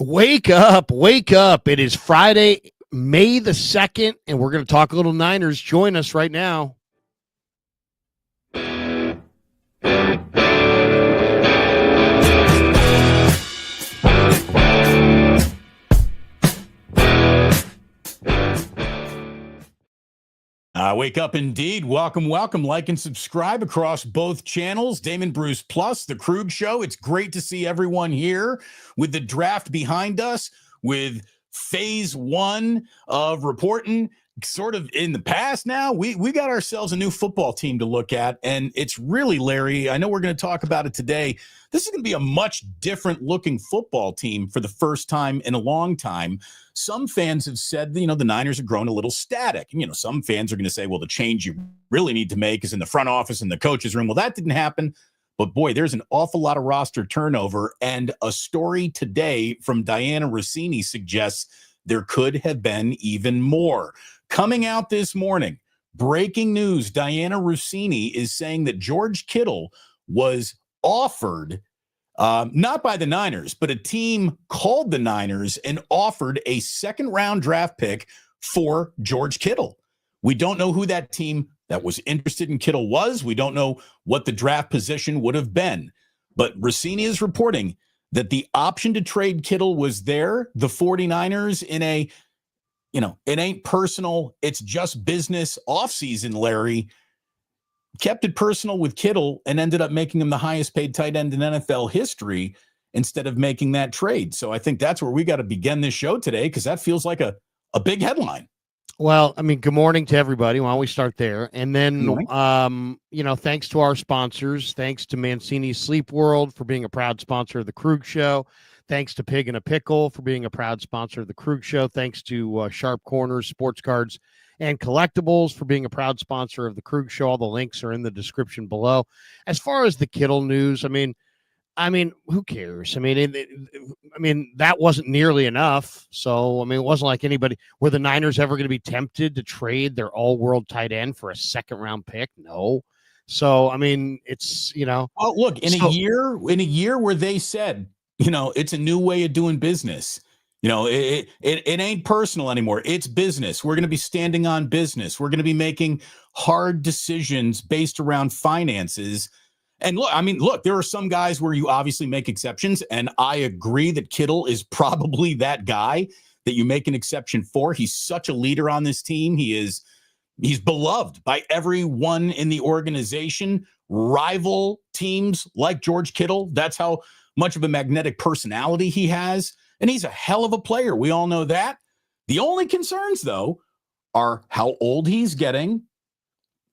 Wake up, wake up. It is Friday, May the 2nd, and we're going to talk a little Niners. Join us right now. Wake up indeed. Welcome. Like and subscribe across both channels. Damon Bruce Plus, The Krug Show. It's great to see everyone here with the draft behind us, with phase one of reporting sort of in the past now. We got ourselves a new football team to look at, and it's really, Larry, I know we're going to talk about it today. This is going to be a much different looking football team for the first time in a long time. Some fans have said, the Niners have grown a little static. And, some fans are going to say, well, the change you really need to make is in the front office and the coach's room. Well, that didn't happen. But boy, there's an awful lot of roster turnover. And a story today from Diana Rossini suggests there could have been even more. Coming out this morning, breaking news, Diana Rossini is saying that George Kittle was offered, not by the Niners, but a team called the Niners and offered a second-round draft pick for George Kittle. We don't know who that team that was interested in Kittle was. We don't know what the draft position would have been. But Rossini is reporting that the option to trade Kittle was there. The 49ers in a, it ain't personal, it's just business offseason, Larry, kept it personal with Kittle and ended up making him the highest paid tight end in NFL history instead of making that trade. So I think that's where we got to begin this show today, because that feels like a big headline. Well, good morning to everybody. Why don't we start there? And then, thanks to our sponsors. Thanks to Mancini's Sleep World for being a proud sponsor of the Krug Show. Thanks to Pig and a Pickle for being a proud sponsor of the Krug Show. Thanks to Sharp Corners, Sports Cards, and Collectibles for being a proud sponsor of the Krug Show. All the links are in the description below. As far as the Kittle news, who cares? That wasn't nearly enough. So, it wasn't like anybody. Were the Niners ever going to be tempted to trade their all-world tight end for a second-round pick? No. So, it's, Oh, look, in a year where they said, it's a new way of doing business. It ain't personal anymore. It's business. We're going to be standing on business. We're going to be making hard decisions based around finances. And look, there are some guys where you obviously make exceptions. And I agree that Kittle is probably that guy that you make an exception for. He's such a leader on this team. He's beloved by everyone in the organization. Rival teams like George Kittle, that's how much of a magnetic personality he has. And he's a hell of a player. We all know that. The only concerns, though, are how old he's getting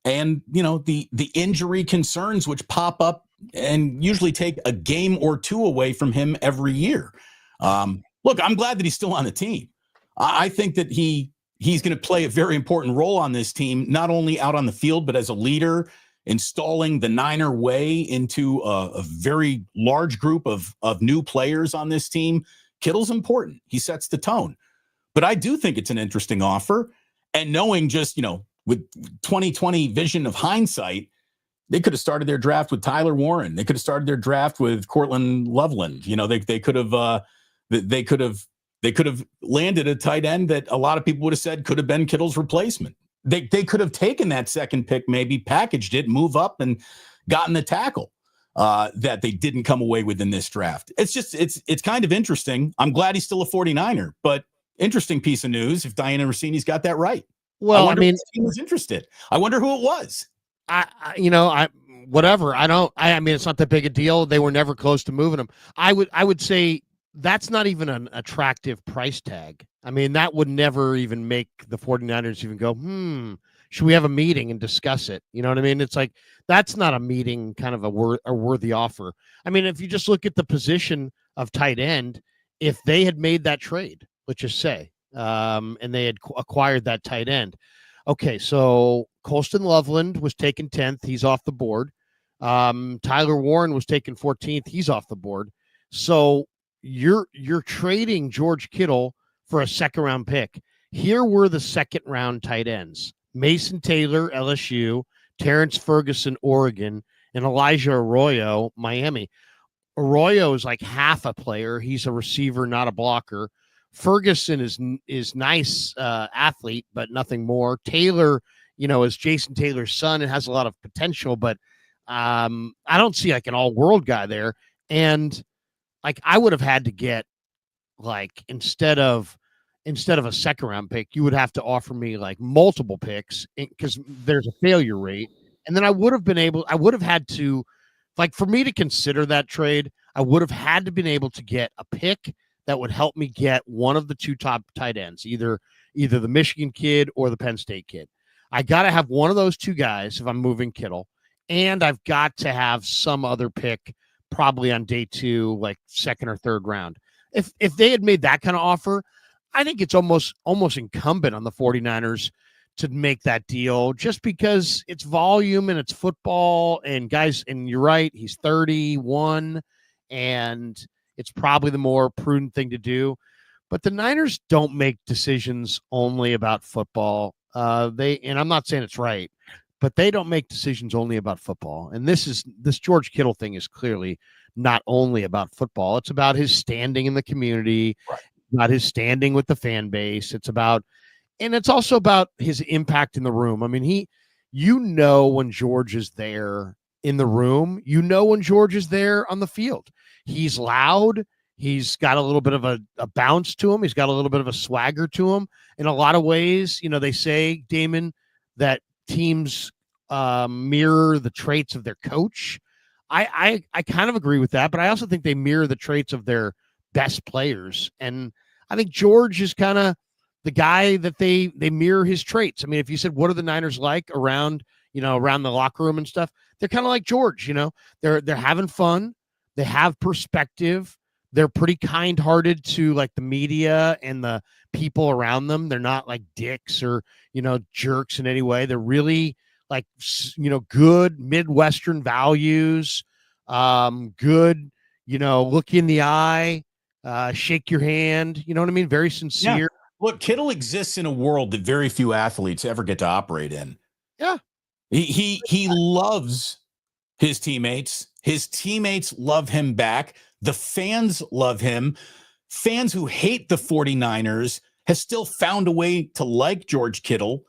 and, the injury concerns which pop up and usually take a game or two away from him every year. Look, I'm glad that he's still on the team. I think that he's going to play a very important role on this team, not only out on the field, but as a leader, installing the Niner way into a very large group of new players on this team. Kittle's important. He sets the tone. But I do think it's an interesting offer. And knowing just, with 2020 vision of hindsight, they could have started their draft with Tyler Warren. They could have started their draft with Cortland Loveland. They could have landed a tight end that a lot of people would have said could have been Kittle's replacement. They could have taken that second pick, maybe packaged it, move up, and gotten the tackle that they didn't come away with in this draft. It's kind of interesting. I'm glad he's still a 49er, but interesting piece of news if Diana Rossini's got that right. Well, if the team was interested. I wonder who it was. Whatever. It's not that big a deal. They were never close to moving him. I would say that's not even an attractive price tag. That would never even make the 49ers even go, should we have a meeting and discuss it? You know what I mean? It's like, that's not a meeting kind of a worthy offer. If you just look at the position of tight end, if they had made that trade, let's just say, and they had acquired that tight end. Okay, so Colston Loveland was taken 10th. He's off the board. Tyler Warren was taken 14th. He's off the board. So you're trading George Kittle for a second-round pick. Here were the second-round tight ends: Mason Taylor, LSU, Terrence Ferguson, Oregon, and Elijah Arroyo, Miami. Arroyo is like half a player. He's a receiver, not a blocker. Ferguson is nice athlete, but nothing more. Taylor, is Jason Taylor's son and has a lot of potential, but I don't see like an all world guy there. And like I would have had to get like instead of a second round pick, you would have to offer me like multiple picks because there's a failure rate. And then I would have had to, like, for me to consider that trade, I would have had to been able to get a pick that would help me get one of the two top tight ends, either the Michigan kid or the Penn State kid. I got to have one of those two guys if I'm moving Kittle, and I've got to have some other pick probably on day 2, like second or third round. If they had made that kind of offer, I think it's almost incumbent on the 49ers to make that deal just because it's volume and it's football and guys, and you're right, he's 31 and it's probably the more prudent thing to do. But the Niners don't make decisions only about football. And I'm not saying it's right, but they don't make decisions only about football. And this George Kittle thing is clearly not only about football. It's about his standing in the community, right, about his standing with the fan base. And it's also about his impact in the room. I mean, when George is there in the room, when George is there on the field. He's loud. He's got a little bit of a bounce to him. He's got a little bit of a swagger to him. In a lot of ways, they say, Damon, that teams mirror the traits of their coach. I kind of agree with that, but I also think they mirror the traits of their best players. And I think George is kind of the guy that they mirror his traits. I mean, if you said, what are the Niners like around the locker room and stuff, they're kind of like George. They're having fun. They have perspective. They're pretty kind-hearted to like the media and the people around them. They're not like dicks or, jerks in any way. They're really like, good Midwestern values, good, look in the eye, shake your hand. You know what I mean? Very sincere. Yeah. Look, Kittle exists in a world that very few athletes ever get to operate in. Yeah. He loves his teammates. His teammates love him back. The fans love him. Fans who hate the 49ers has still found a way to like George Kittle.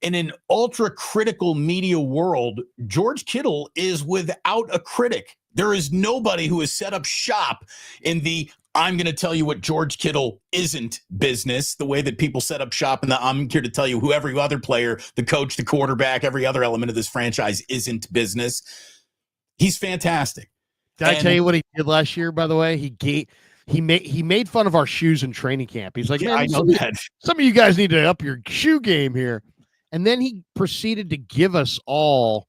In an ultra critical media world, George Kittle is without a critic. There is nobody who has set up shop in the I'm going to tell you what George Kittle isn't business, the way that people set up shop in the I'm here to tell you who every other player, the coach, the quarterback, every other element of this franchise isn't business. He's fantastic. Did I tell you what he did last year, by the way? He made fun of our shoes in training camp. He's like, yeah, man, some of you guys need to up your shoe game here. And then he proceeded to give us all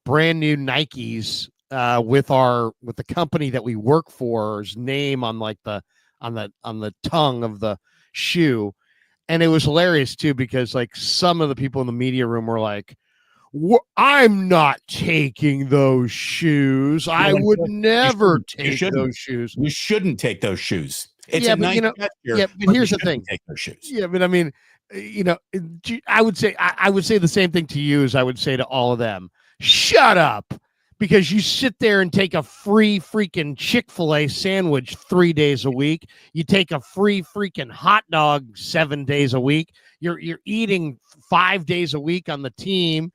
brand new Nikes with the company that we work for's name on like on the tongue of the shoe. And it was hilarious too, because like some of the people in the media room were like, I'm not taking those shoes. I would never take those shoes. You shouldn't take those shoes. It's but here's the thing. Take those shoes. Yeah, but I mean, I would say the same thing to you as I would say to all of them. Shut up, because you sit there and take a free freaking Chick-fil-A sandwich 3 days a week. You take a free freaking hot dog 7 days a week. You're eating 5 days a week on the team.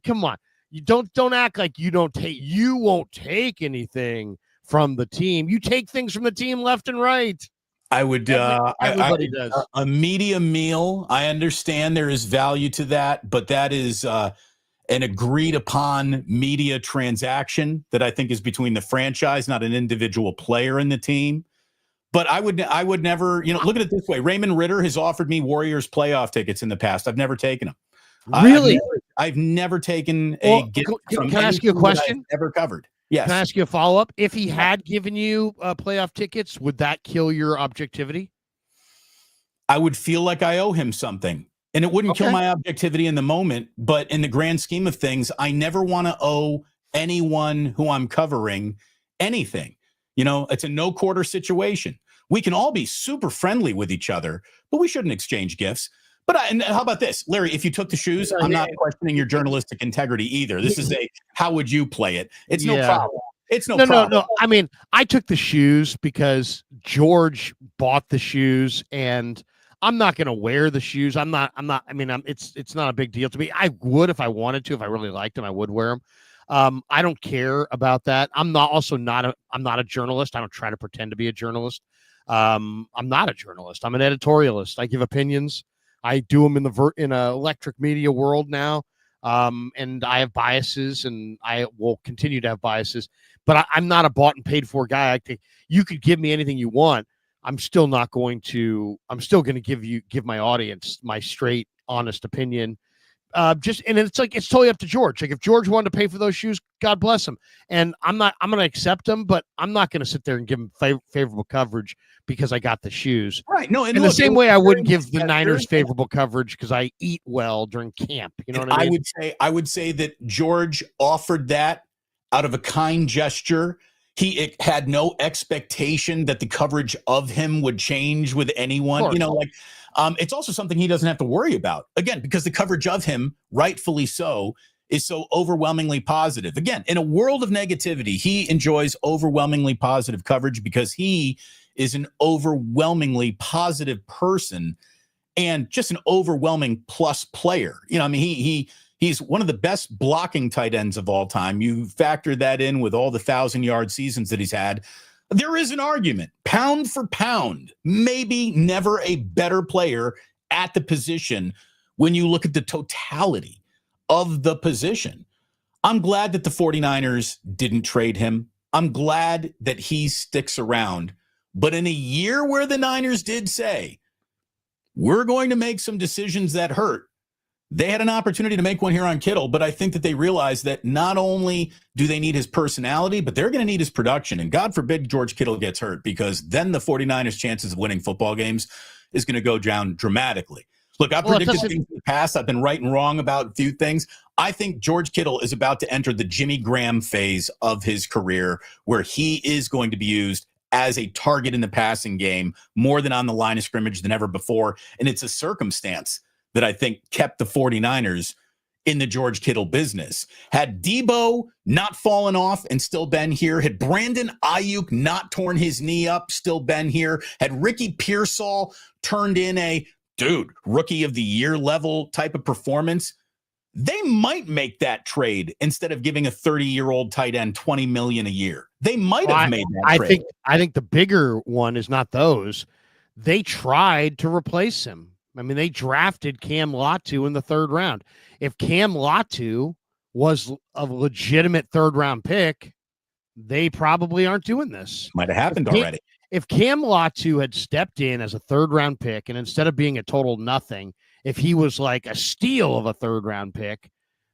Come on. You don't act like you won't take anything from the team. You take things from the team left and right. I would, everybody does a media meal. I understand there is value to that, but that is an agreed upon media transaction that I think is between the franchise, not an individual player in the team. But I would never, look at it this way. Raymond Ritter has offered me Warriors playoff tickets in the past. I've never taken them. Really? I've never taken a gift from Can I ask you a question? Ever covered. Yes. Can I ask you a follow-up? If he had given you playoff tickets, would that kill your objectivity? I would feel like I owe him something. And it wouldn't kill my objectivity in the moment. But in the grand scheme of things, I never want to owe anyone who I'm covering anything. It's a no quarter situation. We can all be super friendly with each other, but we shouldn't exchange gifts. But and how about this, Larry? If you took the shoes, I'm not questioning your journalistic integrity either. This is how would you play it? It's no problem. It's no No, no, problem. no. I mean, I took the shoes because George bought the shoes, and I'm not going to wear the shoes. I'm not. I mean, it's not a big deal to me. I would if I wanted to. If I really liked them, I would wear them. I don't care about that. I'm not a journalist. I don't try to pretend to be a journalist. I'm not a journalist. I'm an editorialist. I give opinions. I do them in a electric media world now. And I have biases, and I will continue to have biases. But I'm not a bought and paid for guy. I think you could give me anything you want. I'm still going to give my audience my straight, honest opinion. And it's totally up to George. Like if George wanted to pay for those shoes, God bless him. And I'm going to accept them, but I'm not going to sit there and give him favorable coverage because I got the shoes. Right. No, and in the same way, I wouldn't give the Niners favorable coverage because I eat well during camp. You know what I mean? I would say that George offered that out of a kind gesture. He had no expectation that the coverage of him would change with anyone. You know, it's also something he doesn't have to worry about, again, because the coverage of him, rightfully so, is so overwhelmingly positive. Again, in a world of negativity, he enjoys overwhelmingly positive coverage because he is an overwhelmingly positive person and just an overwhelming plus player. You know, I mean, he's one of the best blocking tight ends of all time. You factor that in with all the 1,000-yard seasons that he's had. There is an argument, pound for pound, maybe never a better player at the position when you look at the totality of the position. I'm glad that the 49ers didn't trade him. I'm glad that he sticks around. But in a year where the Niners did say, we're going to make some decisions that hurt, they had an opportunity to make one here on Kittle, but I think that they realized that not only do they need his personality, but they're going to need his production. And God forbid George Kittle gets hurt, because then the 49ers' chances of winning football games is going to go down dramatically. Look, I've predicted things in the past. I've been right and wrong about a few things. I think George Kittle is about to enter the Jimmy Graham phase of his career, where he is going to be used as a target in the passing game more than on the line of scrimmage than ever before. And it's a circumstance that I think kept the 49ers in the George Kittle business. Had Debo not fallen off and still been here, had Brandon Ayuk not torn his knee up, still been here, had Ricky Pearsall turned in a rookie of the year level type of performance, they might make that trade instead of giving a 30-year-old tight end $20 million a year. They might have made that trade. I think the bigger one is not those. They tried to replace him. I mean, they drafted Cam Latu in the 3rd round. If Cam Latu was a legitimate 3rd-round pick, they probably aren't doing this. Might have happened already. If Cam Latu had stepped in as a 3rd-round pick, and instead of being a total nothing, if he was like a steal of a 3rd-round pick,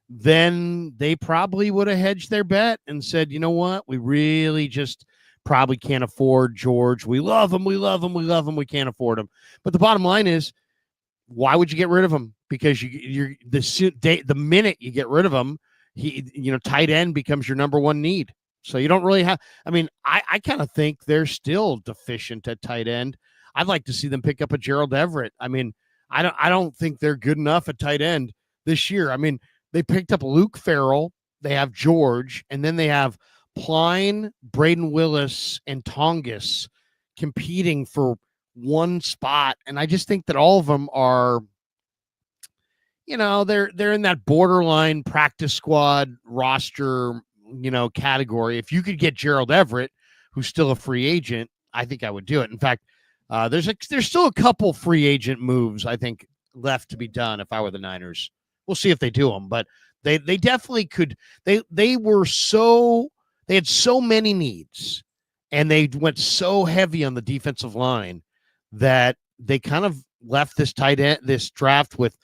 then they probably would have hedged their bet and said, you know what, we really just probably can't afford George. We love him. We love him. We love him. We can't afford him. But the bottom line is, why would you get rid of him? Because the minute you get rid of him, tight end becomes your number one need. So you don't really have. I mean, I kind of think they're still deficient at tight end. I'd like to see them pick up a Gerald Everett. I mean, I don't think they're good enough at tight end this year. I mean, they picked up Luke Farrell. They have George, and then they have Pline, Braden Willis, and Tongus competing for one spot. And I just think that all of them are, they're in that borderline practice squad roster, category. If you could get Gerald Everett, who's still a free agent, I think I would do it. In fact, there's still a couple free agent moves I think left to be done if I were the Niners. We'll see if they do them, but they definitely could. They had so many needs, and they went so heavy on the defensive line that they kind of left this draft with,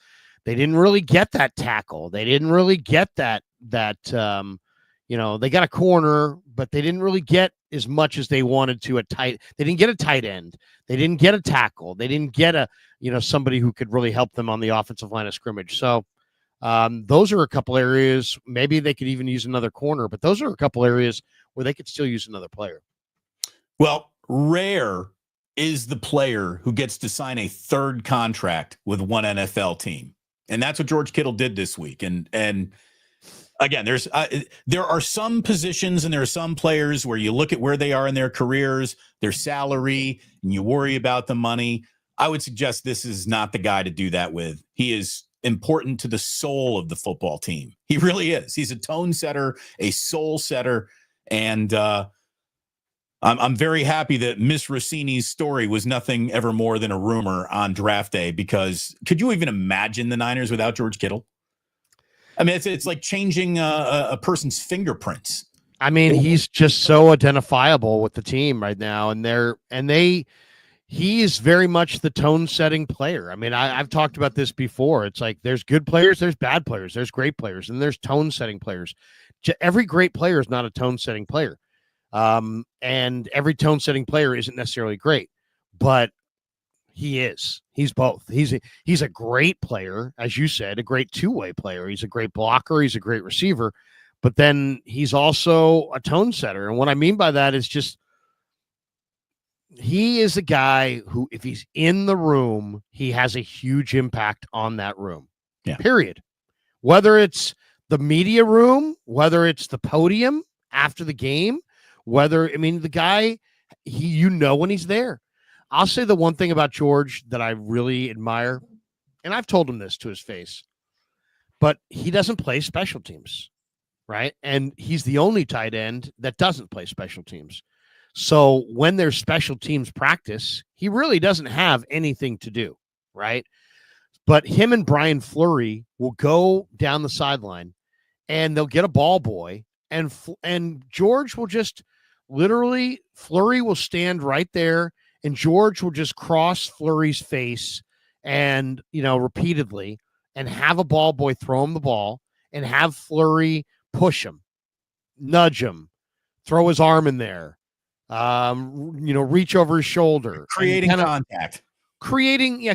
they didn't really get that tackle. They didn't really get that they got a corner, but they didn't really get as much as they wanted to they didn't get a tight end. They didn't get a tackle. They didn't get somebody who could really help them on the offensive line of scrimmage. So those are a couple areas. Maybe they could even use another corner, but those are a couple areas where they could still use another player. Well, rare is the player who gets to sign a 3rd contract with one NFL team. And that's what George Kittle did this week. And Again, there are some positions and there are some players where you look at where they are in their careers, their salary, and you worry about the money. I would suggest this is not the guy to do that with. He is important to the soul of the football team. He really is. He's a tone setter, a soul setter, and I'm very happy that Miss Rossini's story was nothing ever more than a rumor on draft day, because could you even imagine the Niners without George Kittle? I mean, it's like changing a person's fingerprints. I mean, he's just so identifiable with the team right now, he is very much the tone-setting player. I mean, I've talked about this before. It's like there's good players, there's bad players, there's great players, and there's tone-setting players. Every great player is not a tone-setting player, and every tone-setting player isn't necessarily great, but he is. He's both. He's a great player, as you said, a great two-way player. He's a great blocker. He's a great receiver, but then he's also a tone setter. And what I mean by that is just he is a guy who, if he's in the room, he has a huge impact on that room. Yeah. Period. Whether it's the media room, whether it's the podium after the game, the guy, when he's there. I'll say the one thing about George that I really admire, and I've told him this to his face, but he doesn't play special teams, right? And he's the only tight end that doesn't play special teams. So when there's special teams practice, he really doesn't have anything to do, right? But him and Brian Fleury will go down the sideline and they'll get a ball boy, and George will just literally, Fleury will stand right there, and George will just cross Fleury's face and, repeatedly, and have a ball boy throw him the ball and have Fleury push him, nudge him, throw his arm in there, reach over his shoulder. Creating contact.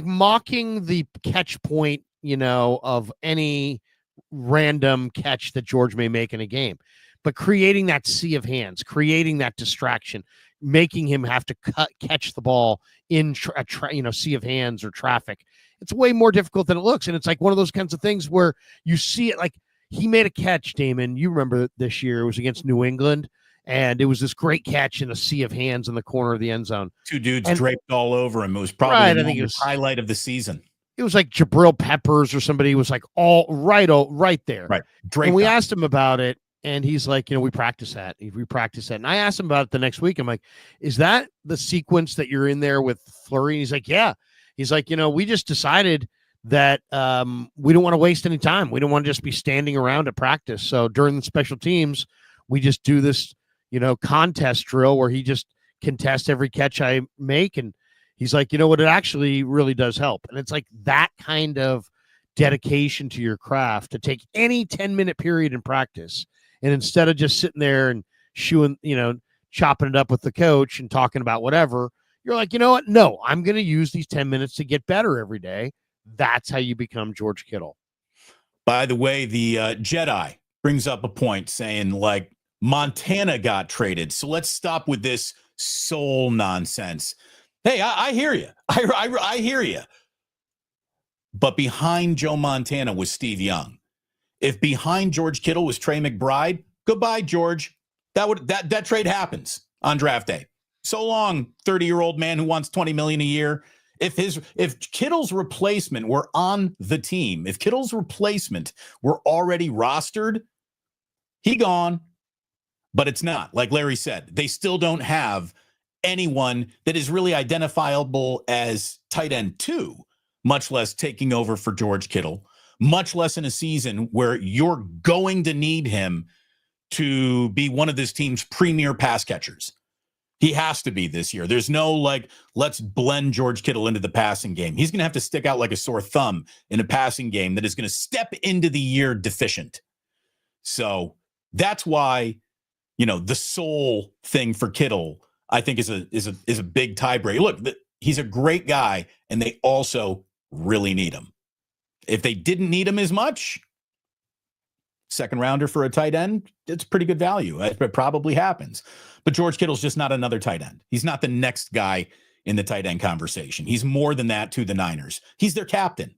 Mocking the catch point, of any random catch that George may make in a game. But creating that sea of hands, creating that distraction, making him have to catch the ball in a sea of hands or traffic. It's way more difficult than it looks. And it's like one of those kinds of things where you see it, like he made a catch, Damon. You remember this year, it was against New England, and it was this great catch in a sea of hands in the corner of the end zone. Two dudes draped all over him. It was probably the highlight of the season. It was like Jabril Peppers or somebody was like all right there. Right. And we asked him about it. And he's like, we practice that. We practice that. And I asked him about it the next week. I'm like, is that the sequence that you're in there with Fleury? And he's like, yeah. He's like, we just decided that we don't want to waste any time. We don't want to just be standing around at practice. So during the special teams, we just do this, contest drill where he just contests every catch I make. And he's like, what, it actually really does help. And it's like that kind of dedication to your craft to take any 10-minute period in practice. And instead of just sitting there and chopping it up with the coach and talking about whatever, you're like, you know what? No, I'm going to use these 10 minutes to get better every day. That's how you become George Kittle. By the way, the Jedi brings up a point saying, like, Montana got traded. So let's stop with this soul nonsense. Hey, I hear you. I hear you. But behind Joe Montana was Steve Young. If behind George Kittle was Trey McBride, goodbye, George. That trade happens on draft day. So long, 30-year-old man who wants $20 million a year. If Kittle's replacement were on the team, if Kittle's replacement were already rostered, he gone. But it's not. Like Larry said, they still don't have anyone that is really identifiable as tight end 2, much less taking over for George Kittle. Much less in a season where you're going to need him to be one of this team's premier pass catchers. He has to be this year. There's no let's blend George Kittle into the passing game. He's going to have to stick out like a sore thumb in a passing game that is going to step into the year deficient. So that's why, the soul thing for Kittle, I think is a big tiebreaker. Look, he's a great guy, and they also really need him. If they didn't need him as much, second rounder for a tight end, it's pretty good value. It probably happens. But George Kittle's just not another tight end. He's not the next guy in the tight end conversation. He's more than that to the Niners. He's their captain.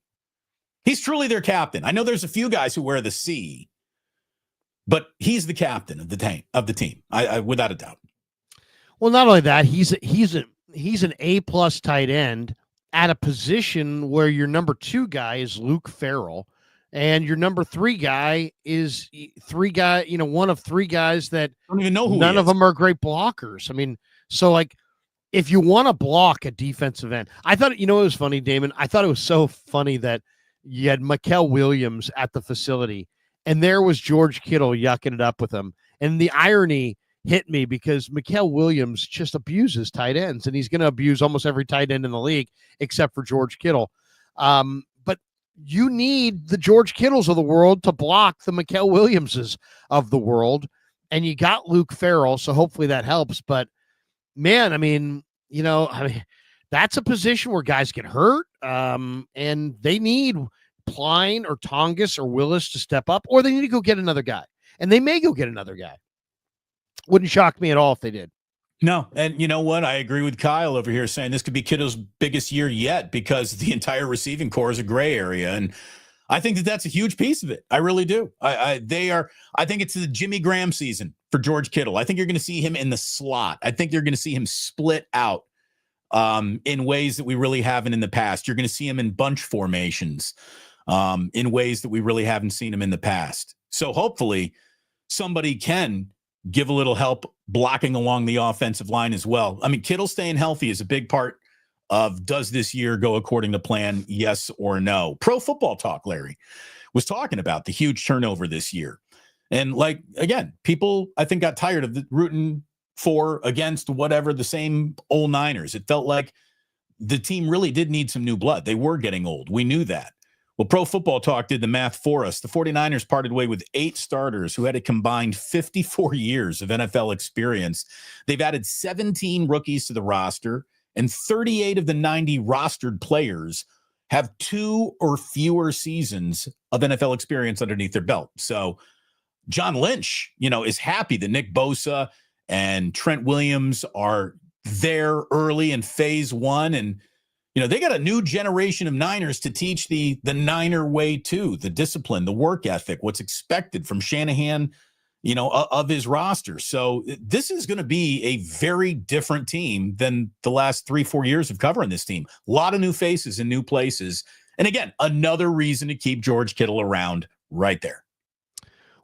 He's truly their captain. I know there's a few guys who wear the C, but he's the captain of the team. I without a doubt. Well, not only that, he's an A+ tight end at a position where your number 2 guy is Luke Farrell, and your number 3 guy is one of 3 guys that I don't even know who none of them are great blockers. I mean, so like, if you want to block a defensive end, I thought, it was funny, Damon. I thought it was so funny that you had Mikael Williams at the facility, and there was George Kittle yucking it up with him. And the irony hit me because Mikael Williams just abuses tight ends, and he's going to abuse almost every tight end in the league except for George Kittle. But you need the George Kittles of the world to block the Mikael Williamses of the world, and you got Luke Farrell, so hopefully that helps. But man, I mean, that's a position where guys get hurt, and they need Pline or Tongas or Willis to step up, or they need to go get another guy, and they may go get another guy. Wouldn't shock me at all if they did. No, and you know what? I agree with Kyle over here saying this could be Kittle's biggest year yet because the entire receiving core is a gray area, and I think that's a huge piece of it. I really do. I think it's the Jimmy Graham season for George Kittle. I think you're going to see him in the slot. I think you're going to see him split out in ways that we really haven't in the past. You're going to see him in bunch formations in ways that we really haven't seen him in the past. So hopefully somebody can give a little help blocking along the offensive line as well. I mean, Kittle staying healthy is a big part of does this year go according to plan, yes or no. Pro Football Talk, Larry, was talking about the huge turnover this year. And like, again, people, I think, got tired of the rooting for, against, whatever, the same old Niners. It felt like the team really did need some new blood. They were getting old. We knew that. Well, Pro Football Talk did the math for us. The 49ers parted way with 8 starters who had a combined 54 years of NFL experience. They've added 17 rookies to the roster, and 38 of the 90 rostered players have 2 or fewer seasons of NFL experience underneath their belt. So John Lynch, is happy that Nick Bosa and Trent Williams are there early in phase 1. And, they got a new generation of Niners to teach the Niner way too, the discipline, the work ethic, what's expected from Shanahan, of his roster. So this is going to be a very different team than the last 3-4 years of covering this team. A lot of new faces in new places. And again, another reason to keep George Kittle around right there.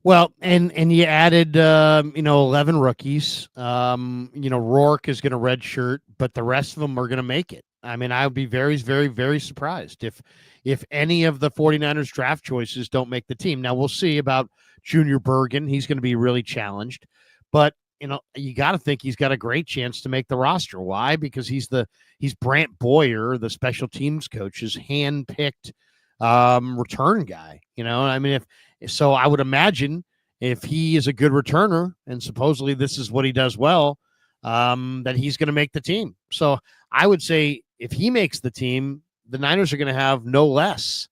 Well, and you added, 11 rookies. Rourke is going to redshirt, but the rest of them are going to make it. I mean, I would be very, very, very surprised if any of the 49ers draft choices don't make the team. Now, we'll see about Junior Bergen. He's going to be really challenged. But, you got to think he's got a great chance to make the roster. Why? Because he's Brant Boyer, the special teams coach's hand-picked return guy. I mean, so I would imagine if he is a good returner, and supposedly this is what he does well, that he's going to make the team. So I would say if he makes the team, the Niners are going to have no less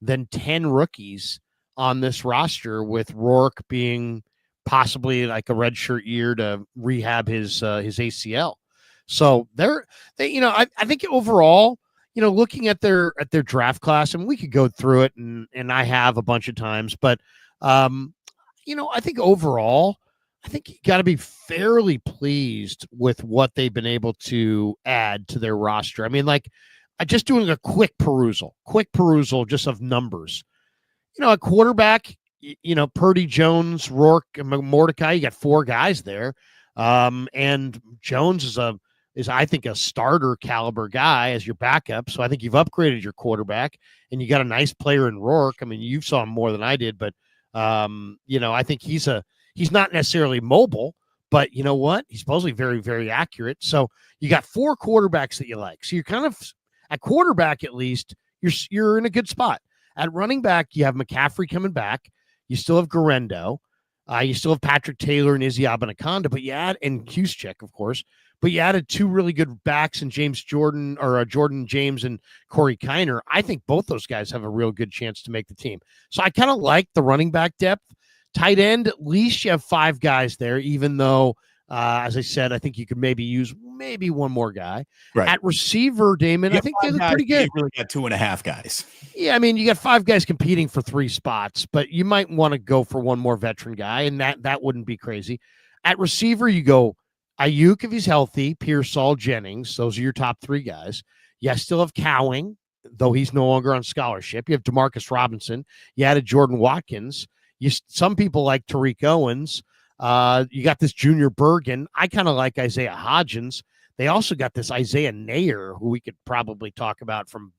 than 10 rookies on this roster, with Rourke being possibly like a redshirt year to rehab his ACL. So I think overall, looking at their draft class, and we could go through it, and I have a bunch of times, but I think overall, I think you got to be fairly pleased with what they've been able to add to their roster. I mean, like, just doing a quick perusal just of numbers. A quarterback, Purdy, Jones, Rourke, and Mordecai, you got 4 guys there. And Jones is I think a starter caliber guy as your backup. So I think you've upgraded your quarterback, and you got a nice player in Rourke. I mean, you saw him more than I did, but I think he's not necessarily mobile, but you know what? He's supposedly very, very accurate. So you got 4 quarterbacks that you like. So you're kind of at quarterback, at least you're in a good spot. At running back, you have McCaffrey coming back. You still have Garendo. You still have Patrick Taylor and Izzy Abanaconda, but you add, and Juszczyk, of course, but you added 2 really good backs in Jordan James and Corey Kiner. I think both those guys have a real good chance to make the team. So I kind of like the running back depth. Tight end, at least you have 5 guys there, even though As I said, I think you could maybe use one more guy. Right. At receiver, Damon, I think they look pretty good. You really got 2.5 guys. Yeah, I mean, you got 5 guys competing for 3 spots, but you might want to go for one more veteran guy, and that wouldn't be crazy. At receiver, you go Ayuk if he's healthy, Pearsall, Jennings. Those are your top 3 guys. You still have Cowing, though he's no longer on scholarship. You have Demarcus Robinson. You added Jordan Watkins. Some people like Tariq Owens. You got this Junior Bergen. I kind of like Isaiah Hodgins. They also got this Isaiah Nayer, who we could probably talk about from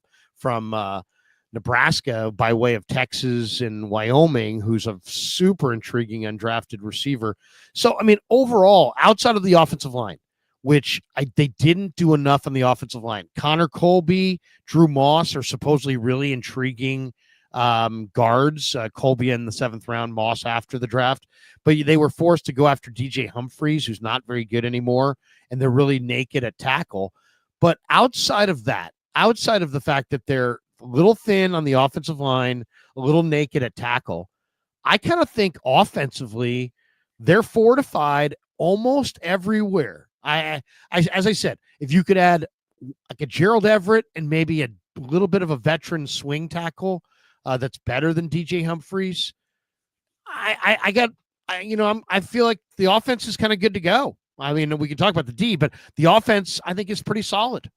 Nebraska by way of Texas and Wyoming, who's a super intriguing undrafted receiver. So, I mean, overall, outside of the offensive line, which they didn't do enough on the offensive line, Connor Colby, Drew Moss are supposedly really intriguing guards. Colby in the 7th round, Moss after the draft. But they were forced to go after DJ Humphries, who's not very good anymore, and they're really naked at tackle. But outside of that, outside of the fact that they're a little thin on the offensive line, a little naked at tackle, I kind of think offensively they're fortified almost everywhere. As I said, if you could add like a Gerald Everett and maybe a little bit of a veteran swing tackle that's better than DJ Humphries, I feel like the offense is kind of good to go. I mean, we can talk about the D, but the offense I think is pretty solid.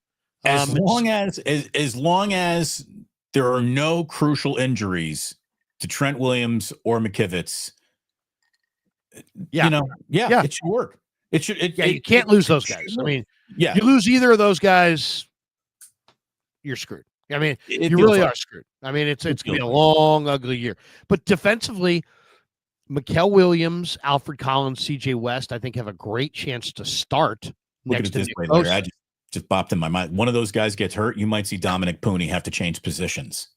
As long as there are no crucial injuries to Trent Williams or McKivitz, it should work. You can't lose those guys. I mean, you lose either of those guys, you're screwed. I mean, you really are screwed. I mean, it's going to be a long, ugly year. But defensively, Mikael Williams, Alfred Collins, CJ West, I think have a great chance to start. Look at it this way, Larry. I just bopped in my mind. One of those guys gets hurt, you might see Dominic Pooney have to change positions.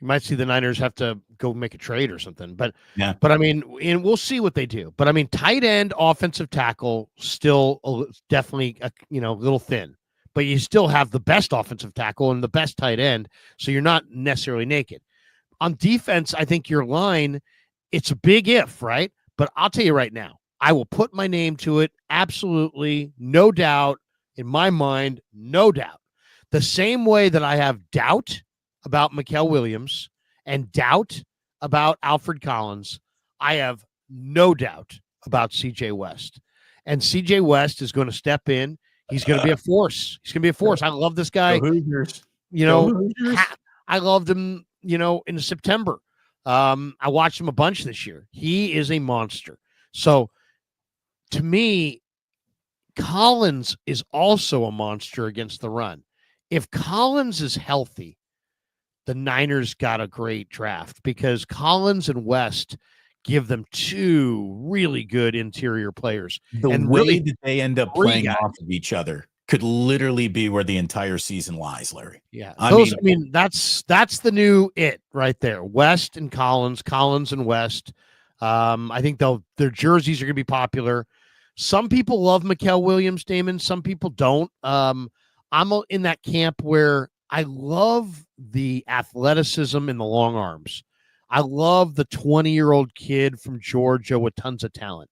You might see the Niners have to go make a trade or something. But I mean, and we'll see what they do. But I mean, tight end, offensive tackle, still definitely a little thin. But you still have the best offensive tackle and the best tight end, so you're not necessarily naked. On defense, I think your line, it's a big if, right? But I'll tell you right now, I will put my name to it. Absolutely, no doubt. In my mind, no doubt. The same way that I have doubt about Mikael Williams and doubt about Alfred Collins, I have no doubt about CJ West. And CJ West is going to step in. He's going to be a force. He's going to be a force. I love this guy. I loved him, in September. I watched him a bunch this year. He is a monster. So to me, Collins is also a monster against the run. If Collins is healthy, the Niners got a great draft because Collins and West give them 2 really good interior players. The way that they end up playing off of each other could literally be where the entire season lies, Larry. Yeah. That's the new it right there. West and Collins and West. I think their jerseys are going to be popular. Some people love Mikael Williams, Damon. Some people don't. I'm in that camp where I love the athleticism and the long arms. I love the 20-year-old kid from Georgia with tons of talent.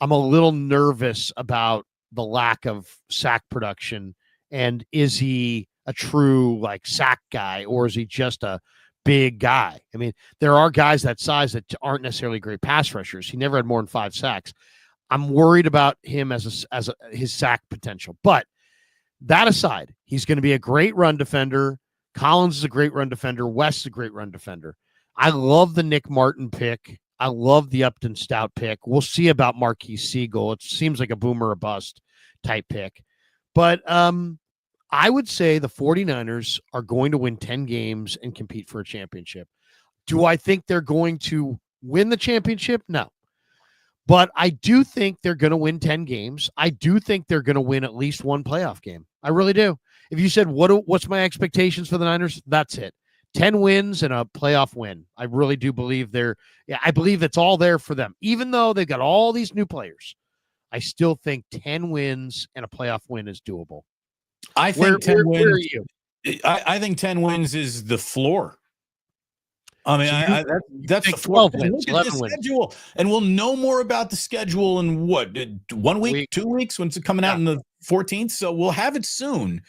I'm a little nervous about the lack of sack production. And is he a true sack guy, or is he just a big guy? I mean, there are guys that size that aren't necessarily great pass rushers. He never had more than 5 sacks. I'm worried about him as his sack potential. But that aside, he's going to be a great run defender. Collins is a great run defender. West is a great run defender. I love the Nick Martin pick. I love the Upton Stout pick. We'll see about Marquise Siegel. It seems like a boomer or bust type pick. But I would say the 49ers are going to win 10 games and compete for a championship. Do I think they're going to win the championship? No. But I do think they're going to win 10 games. I do think they're going to win at least one playoff game. I really do. If you said, what's my expectations for the Niners? That's it. 10 wins and a playoff win. I really do believe I believe it's all there for them. Even though they've got all these new players, I still think 10 wins and a playoff win is doable. I think 10 wins. Where are you? I think 10 wins is the floor. I mean, So that's the take fourth. 12 wins, Look at the 11 wins. schedule, and we'll know more about the schedule in what 1 week, 2 weeks, when it's coming out in the 14th. So we'll have it soon.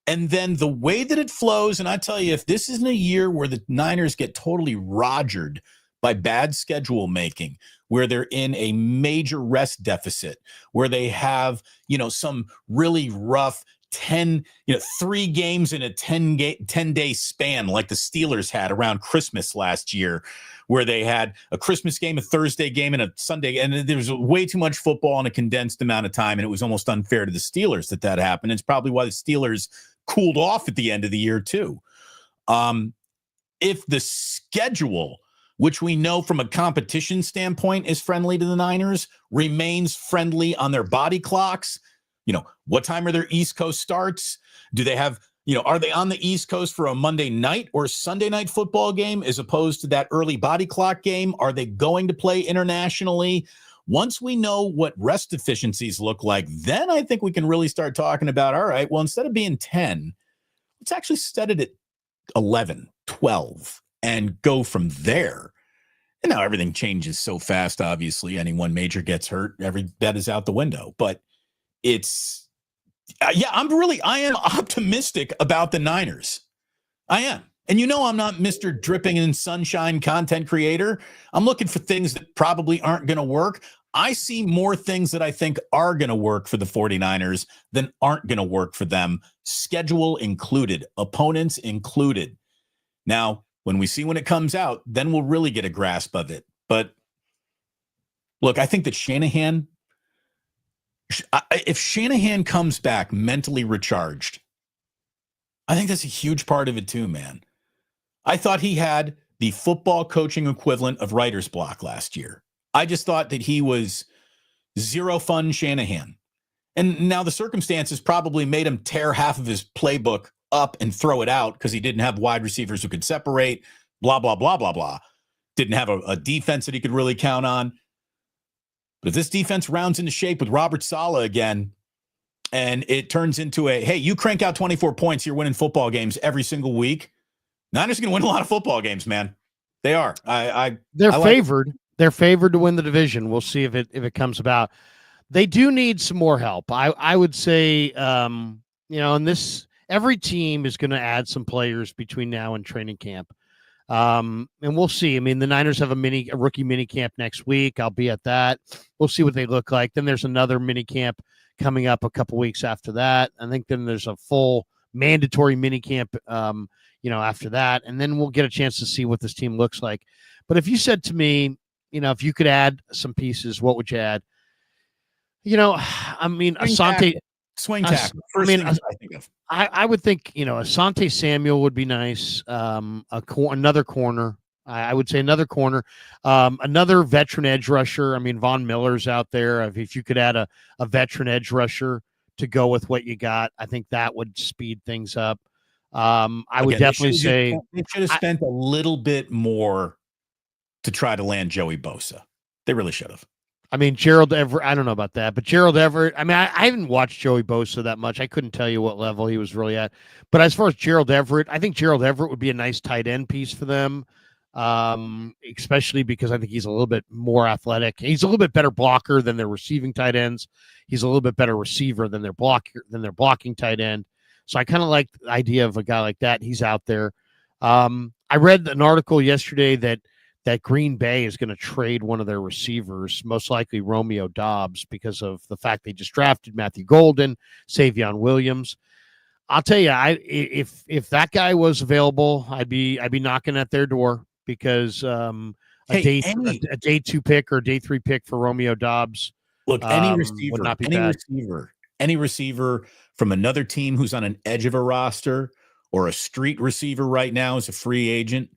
And then the way that it flows, and I tell you, if this isn't a year where the Niners get totally rogered by bad schedule making, where they're in a major rest deficit, where they have, some really rough 3 games in a 10-day span, like the Steelers had around Christmas last year, where they had a Christmas game, a Thursday game, and a Sunday. And there was way too much football in a condensed amount of time. And it was almost unfair to the Steelers that happened. It's probably why the Steelers cooled off at the end of the year too. If the schedule, which we know from a competition standpoint is friendly to the Niners, remains friendly on their body clocks, what time are their East Coast starts? Do they have, are they on the East Coast for a Monday night or Sunday night football game as opposed to that early body clock game? Are they going to play internationally? Once we know what rest deficiencies look like, then I think we can really start talking about, all right, well, instead of being 10, let's actually set it at 11, 12, and go from there. And now everything changes so fast, obviously. Any one major gets hurt, every bet is out the window. But it's, I am optimistic about the Niners. I am. And I'm not Mr. Dripping in Sunshine content creator. I'm looking for things that probably aren't going to work. I see more things that I think are going to work for the 49ers than aren't going to work for them, schedule included, opponents included. Now, when we see when it comes out, then we'll really get a grasp of it. But look, I think that Shanahan, if Shanahan comes back mentally recharged, I think that's a huge part of it too, man. I thought he had the football coaching equivalent of writer's block last year. I just thought that he was zero fun Shanahan. And now the circumstances probably made him tear half of his playbook up and throw it out because he didn't have wide receivers who could separate, blah, blah, blah, blah, blah. Didn't have a defense that he could really count on. But if this defense rounds into shape with Robert Saleh again, and it turns into hey, you crank out 24 points, you're winning football games every single week. Niners are going to win a lot of football games, man. They are. They're favored. They're favored to win the division. We'll see if it comes about. They do need some more help. I would say, and this, every team is going to add some players between now and training camp. And we'll see. I mean, the Niners have a rookie mini camp next week. I'll be at that. We'll see what they look like. Then there's another mini camp coming up a couple weeks after that. I think then there's a full mandatory mini camp, after that. And then we'll get a chance to see what this team looks like. But if you said to me, if you could add some pieces, what would you add? Asante. Swing tackle. I would think, Asante Samuel would be nice. Another corner. I would say another corner. Another veteran edge rusher. I mean, Von Miller's out there. If you could add a veteran edge rusher to go with what you got, I think that would speed things up. I would definitely say they should have spent a little bit more to try to land Joey Bosa. They really should have. I mean, Gerald Everett, I don't know about that, but Gerald Everett, I mean, I haven't watched Joey Bosa that much. I couldn't tell you what level he was really at. But as far as Gerald Everett, I think Gerald Everett would be a nice tight end piece for them, especially because I think he's a little bit more athletic. He's a little bit better blocker than their receiving tight ends. He's a little bit better receiver than their blocking tight end. So I kind of like the idea of a guy like that. He's out there. I read an article yesterday that Green Bay is going to trade one of their receivers, most likely Romeo Doubs, because of the fact they just drafted Matthew Golden, Savion Williams. I'll tell you, if that guy was available, I'd be knocking at their door because a day 2 pick or day 3 pick for Romeo Doubs. Look, any receiver from another team who's on an edge of a roster or a street receiver right now is a free agent.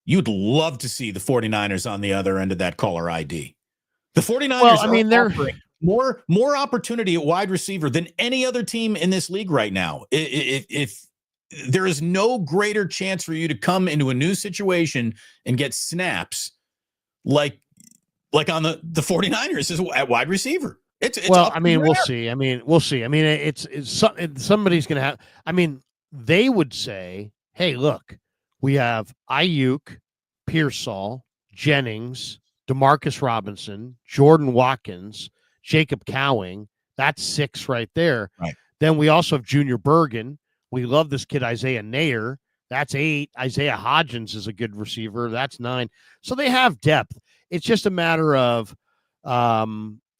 You'd love to see the 49ers on the other end of that caller ID. The 49ers they're more opportunity at wide receiver than any other team in this league right now. If there is no greater chance for you to come into a new situation and get snaps like on the 49ers is at wide receiver. We'll see. We'll see. It's somebody's going to have. They would say, hey, look. We have Ayuk, Pearsall, Jennings, Demarcus Robinson, Jordan Watkins, Jacob Cowing. That's 6 right there. Right. Then we also have Junior Bergen. We love this kid, Isaiah Nayer. That's 8. Isaiah Hodgins is a good receiver. That's 9. So they have depth. It's just a matter of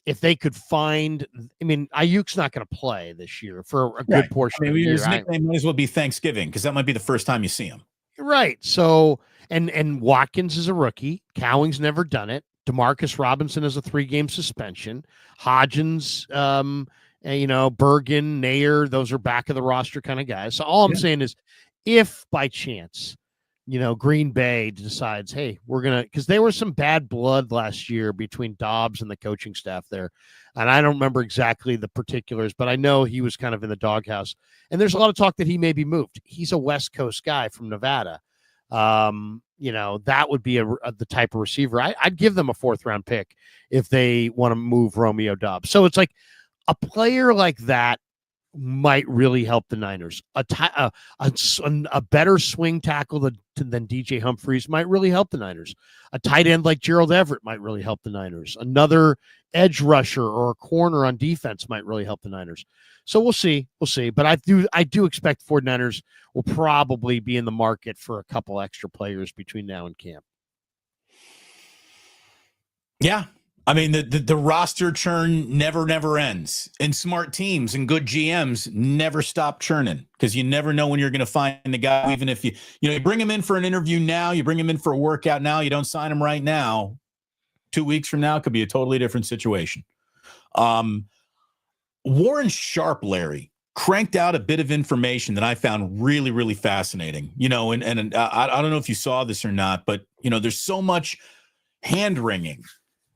if they could find. I mean, Ayuk's not going to play this year for a good portion of the year. His nickname might as well be Thanksgiving because that might be the first time you see him. Right. So, and Watkins is a rookie. Cowing's never done it. Demarcus Robinson is a 3-game suspension. Hodgins, Bergen, Nayer, those are back of the roster kind of guys. So all I'm saying is, if by chance, Green Bay decides, hey, we're going to, because there was some bad blood last year between Dobbs and the coaching staff there. And I don't remember exactly the particulars, but I know he was kind of in the doghouse. And there's a lot of talk that he may be moved. He's a West Coast guy from Nevada. That would be the type of receiver. I'd give them a 4th-round pick if they want to move Romeo Dobbs. So it's like a player like that might really help the Niners. A better swing tackle than DJ Humphries might really help the Niners. A tight end like Gerald Everett might really help the Niners. Another edge rusher or a corner on defense might really help the Niners. So we'll see. But I do expect 49ers will probably be in the market for a couple extra players between now and camp. Yeah. I mean, the roster churn never ends. And smart teams and good GMs never stop churning because you never know when you're going to find the guy. Even if you bring him in for an interview now, you bring him in for a workout now, you don't sign him right now. 2 weeks from now could be a totally different situation. Warren Sharp, Larry, cranked out a bit of information that I found really, really fascinating. And I don't know if you saw this or not, but there's so much hand wringing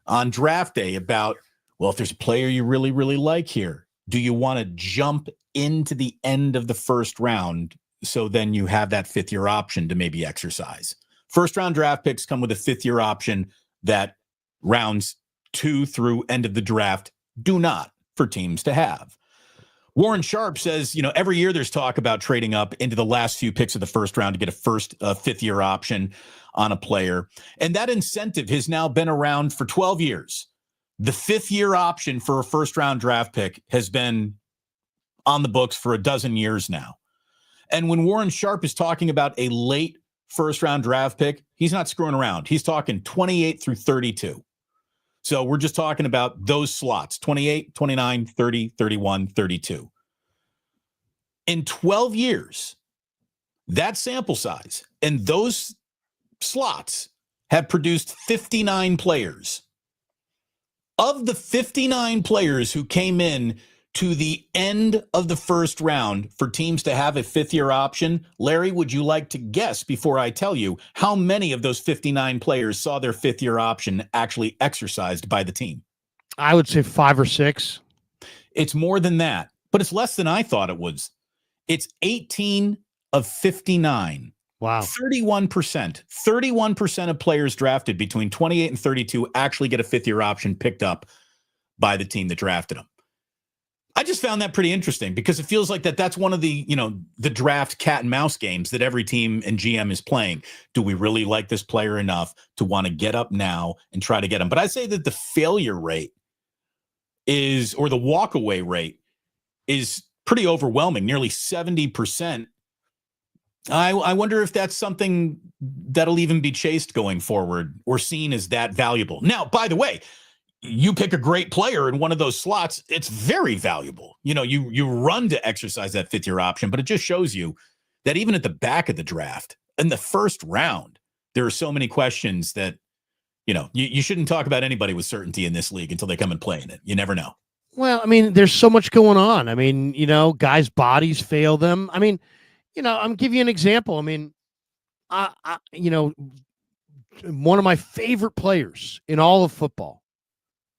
on draft day about, well, if there's a player you really, really like here, do you want to jump into the end of the first round so then you have that 5th-year option to maybe exercise? First-round draft picks come with a 5th-year option that rounds 2 through end of the draft do not for teams to have. Warren Sharp says, every year there's talk about trading up into the last few picks of the first round to get a 5th-year option on a player. And that incentive has now been around for 12 years. The 5th-year option for a first-round draft pick has been on the books for 12 years now. And when Warren Sharp is talking about a late first-round draft pick, he's not screwing around. He's talking 28 through 32. So we're just talking about those slots, 28, 29, 30, 31, 32. In 12 years, that sample size and those slots have produced 59 players. Of the 59 players who came in to the end of the first round for teams to have a 5th-year option, Larry, would you like to guess before I tell you how many of those 59 players saw their 5th-year option actually exercised by the team? I would say 5 or 6. It's more than that, but it's less than I thought it was. It's 18 of 59. Wow. 31%. 31% of players drafted between 28 and 32 actually get a 5th-year option picked up by the team that drafted them. I just found that pretty interesting because it feels like that's one of the, the draft cat and mouse games that every team and GM is playing. Do we really like this player enough to want to get up now and try to get him? But I'd say that the failure rate or the walkaway rate is pretty overwhelming, nearly 70%. I wonder if that's something that'll even be chased going forward or seen as that valuable. Now, by the way, you pick a great player in one of those slots, it's very valuable. You run to exercise that 5th-year option, but it just shows you that even at the back of the draft, in the first round, there are so many questions that, you shouldn't talk about anybody with certainty in this league until they come and play in it. You never know. Well, I mean, there's so much going on. I mean, guys' bodies fail them. I mean, I'm giving you an example. I mean, one of my favorite players in all of football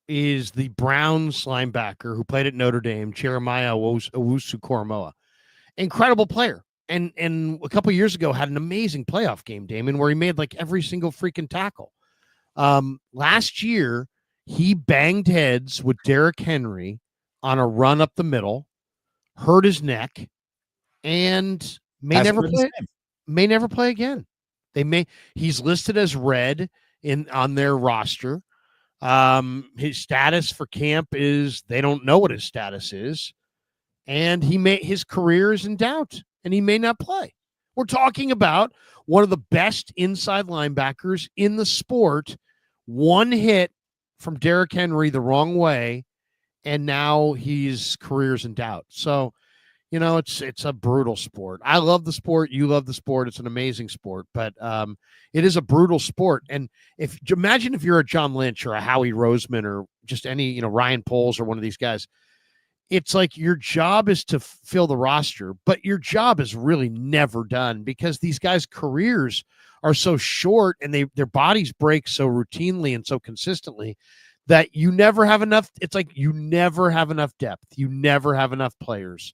is the Browns linebacker who played at Notre Dame, Jeremiah Owusu-Koramoah. Incredible player. And a couple of years ago had an amazing playoff game, Damon, where he made like every single freaking tackle. Last year, he banged heads with Derrick Henry on a run up the middle, hurt his neck, and may never play again. He's listed as red on their roster. His status for camp is they don't know what his status is, and his career is in doubt, and he may not play. We're talking about one of the best inside linebackers in the sport. One hit from Derrick Henry the wrong way, and now his career's in doubt. So, it's a brutal sport. I love the sport. You love the sport. It's an amazing sport, but it is a brutal sport. And imagine if you're a John Lynch or a Howie Roseman or just any, Ryan Poles or one of these guys. It's like your job is to fill the roster, but your job is really never done because these guys' careers are so short and their bodies break so routinely and so consistently that you never have enough. It's like you never have enough depth. You never have enough players.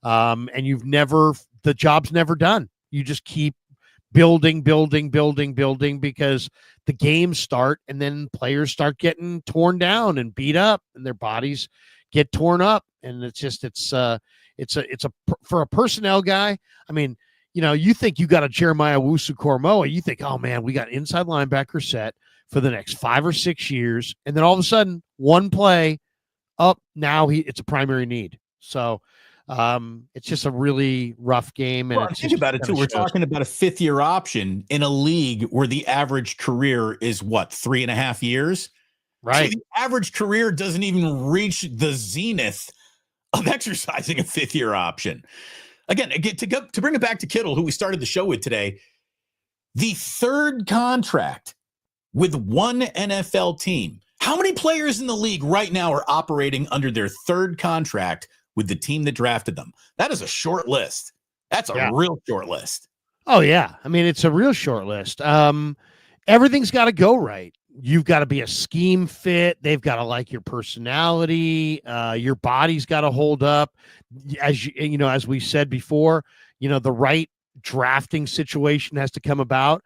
And the job's never done. You just keep building because the games start and then players start getting torn down and beat up and their bodies get torn up. And for a personnel guy. I mean, you think you got a Jeremiah Owusu-Koramoah, you think, oh man, we got inside linebacker set for the next 5 or 6 years. And then all of a sudden one play up, now it's a primary need. So, it's just a really rough game. And think about it too. We're talking about a 5th-year option in a league where the average career is what, 3.5 years? Right. So the average career doesn't even reach the zenith of exercising a 5th-year option. Again, to bring it back to Kittle, who we started the show with today, the 3rd contract with one NFL team. How many players in the league right now are operating under their 3rd contract with the team that drafted them? That is a short list. That's a real short list. Oh, yeah. I mean, it's a real short list. Everything's got to go right. You've got to be a scheme fit. They've got to like your personality. Your body's got to hold up. As we said before, the right drafting situation has to come about.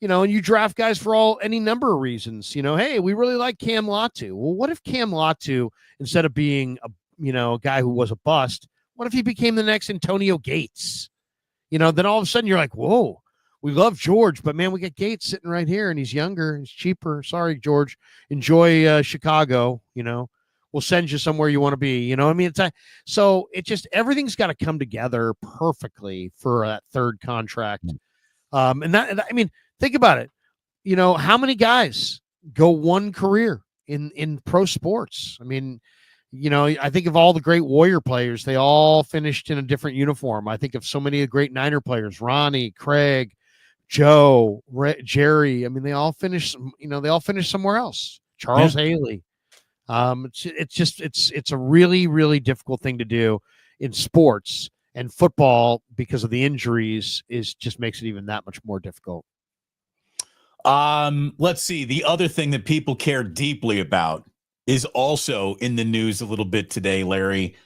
And you draft guys for any number of reasons. Hey, we really like Cam Latu. Well, what if Cam Latu, instead of being a guy who was a bust, what if he became the next Antonio Gates? Then all of a sudden you're like, whoa, we love George, but man, we got Gates sitting right here and he's younger, he's cheaper. Sorry, George, enjoy Chicago. We'll send you somewhere you want to be. I mean, so it just, everything's got to come together perfectly for that 3rd contract. And I mean, think about it. How many guys go one career in pro sports? I mean, I think of all the great Warrior players, they all finished in a different uniform. I think of so many of the great Niner players, Ronnie, Craig, Joe, Jerry. I mean, they all finished somewhere else. Charles Haley. It's a really, really difficult thing to do in sports, and football, because of the injuries, just makes it even that much more difficult. Let's see. The other thing that people care deeply about is also in the news a little bit today, Larry.